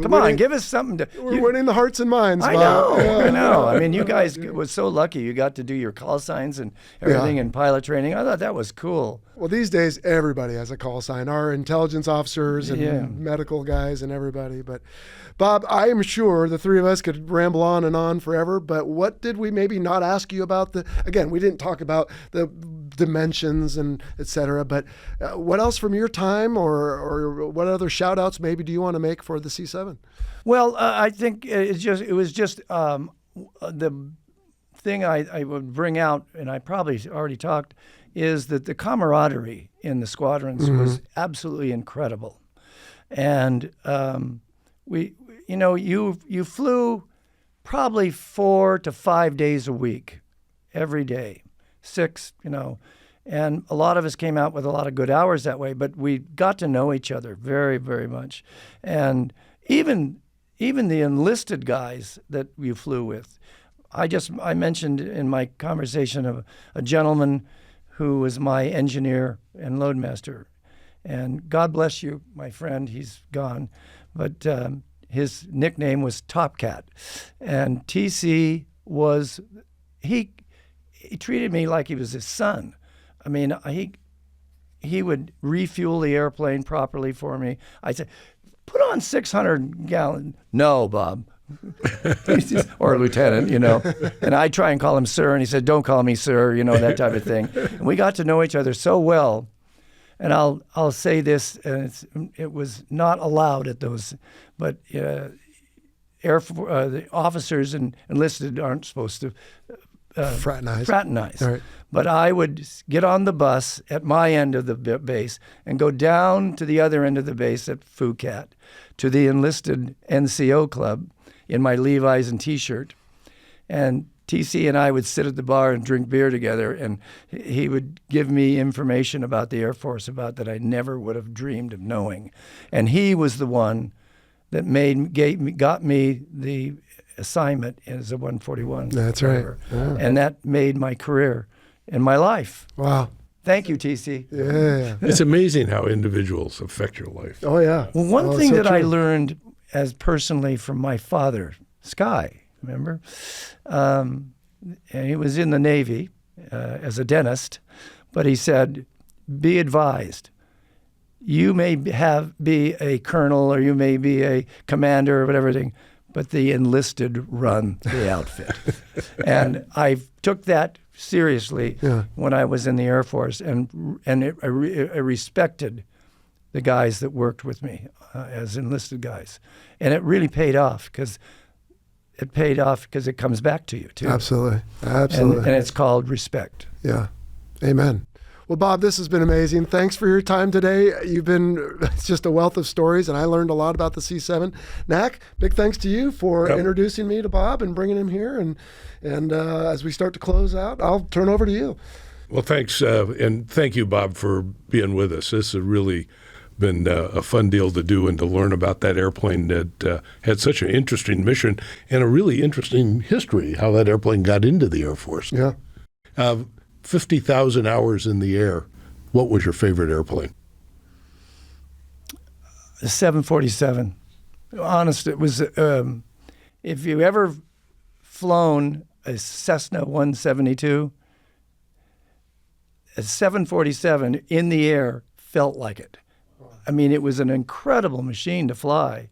A: Come on, give us something to.
B: We're winning the hearts and minds.
A: I
B: Bob.
A: know,
B: Yeah.
A: I know. I mean, you guys was so lucky. You got to do your call signs and everything in pilot training. I thought that was cool.
B: Well, these days everybody has a call sign. Our intelligence officers and
A: Yeah.
B: medical guys and everybody. But Bob, I am sure the three of us could ramble on and on forever. But what did we maybe not ask you about? Again, we didn't talk about the dimensions and et cetera. But what else from your time, or what other shout outs maybe do you want to make for the C-7?
A: Well, I think it was just the thing I would bring out, and I probably already talked, is that the camaraderie in the squadrons was absolutely incredible, and you flew probably 4 to 5 days a week, every day, 6, and a lot of us came out with a lot of good hours that way, but we got to know each other very, very much, and even the enlisted guys that you flew with. I mentioned in my conversation of a gentleman who was my engineer and loadmaster. And God bless you, my friend, he's gone. But his nickname was Top Cat. And TC was, he treated me like he was his son. I mean, he would refuel the airplane properly for me. I said, put on 600 gallon. No, Bob. Or lieutenant, and I try and call him sir, and he said, don't call me sir, that type of thing. And we got to know each other so well. And I'll say this, and it was not allowed at those, but the officers and enlisted aren't supposed to fraternize.
B: All right.
A: But I would get on the bus at my end of the base and go down to the other end of the base at Phuket to the enlisted NCO club in my Levi's and T-shirt. And TC and I would sit at the bar and drink beer together, and he would give me information about the Air Force that I never would have dreamed of knowing. And he was the one that got me the assignment as a 141.
B: That's right.
A: Yeah. And that made my career and my life.
B: Wow.
A: Thank you, TC.
B: Yeah.
C: It's amazing how individuals affect your life.
B: Oh, yeah.
A: Well, one
B: Oh,
A: thing
B: so
A: that I
B: true.
A: learned as personally from my father, Sky, remember? And he was in the Navy as a dentist, but he said, be advised, you may be a colonel or you may be a commander or whatever thing, but the enlisted run the outfit. And I took that seriously when I was in the Air Force, and I respected the guys that worked with me as enlisted guys. And it really paid off because it comes back to you, too.
B: Absolutely. Absolutely.
A: And it's called respect.
B: Yeah. Amen. Well, Bob, this has been amazing. Thanks for your time today. It's just a wealth of stories, and I learned a lot about the C-7. Knack, big thanks to you for introducing me to Bob and bringing him here. And as we start to close out, I'll turn over to you.
C: Well, thanks, and thank you, Bob, for being with us. This has really been a fun deal to do and to learn about that airplane that had such an interesting mission and a really interesting history, how that airplane got into the Air Force.
B: Yeah.
C: 50,000 hours in the air. What was your favorite airplane?
A: The 747. Honest, it was, if you ever flown a Cessna 172, a 747 in the air felt like it. I mean, it was an incredible machine to fly.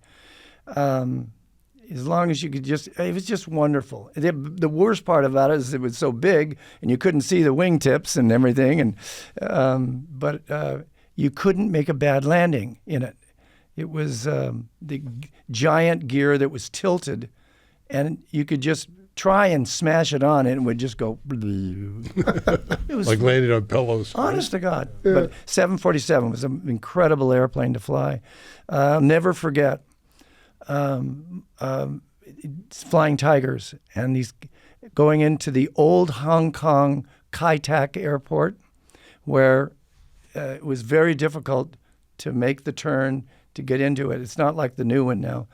A: As long as you could it was just wonderful. The worst part about it is it was so big and you couldn't see the wingtips and everything, but you couldn't make a bad landing in it. It was the giant gear that was tilted, and you could just try and smash it on and it would just go. It was
C: like landing on pillows.
A: Honest to God. Yeah. But 747 was an incredible airplane to fly. I'll never forget Flying Tigers and these going into the old Hong Kong Kai Tak airport, where it was very difficult to make the turn to get into it. It's not like the new one now.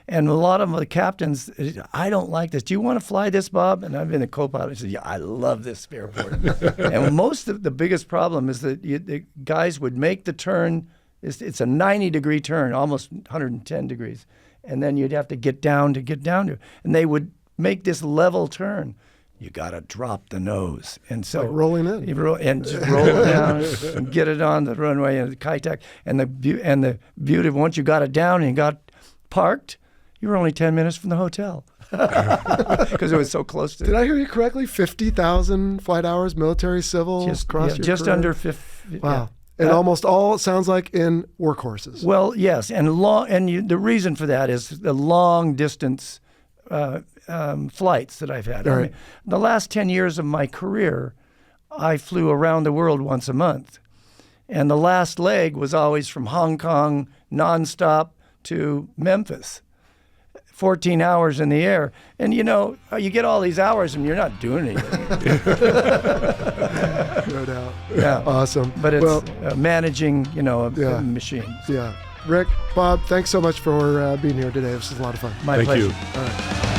A: And a lot of the captains, I don't like this. Do you want to fly this, Bob? And I've been a co-pilot. I said, yeah, I love this airport. And most of the biggest problem is that the guys would make the turn. It's a 90-degree turn, almost 110 degrees. And then you'd have to get down to it. And they would make this level turn. You got to drop the nose. And so
B: like rolling in.
A: And just roll it down and get it on the runway and the Kai Tak. And the beauty of once you got it down and you got parked, you were only 10 minutes from the hotel because it was so close to.
B: Did I hear you correctly? 50,000 flight hours, military, civil, across your
A: just
B: career? Under
A: 50.
B: Wow.
A: Yeah.
B: And almost all, it sounds like, in workhorses.
A: Well, yes, and the reason for that is the long distance flights that I've had.
B: Right.
A: I mean, the last 10 years of my career, I flew around the world once a month, and the last leg was always from Hong Kong nonstop to Memphis. 14 hours in the air. And, you get all these hours and you're not doing anything.
B: No doubt.
A: Yeah.
B: Awesome.
A: But it's managing, machines.
B: Yeah. Rick, Bob, thanks so much for being here today. This was a lot of fun.
A: My pleasure.
C: Thank you.
B: All right.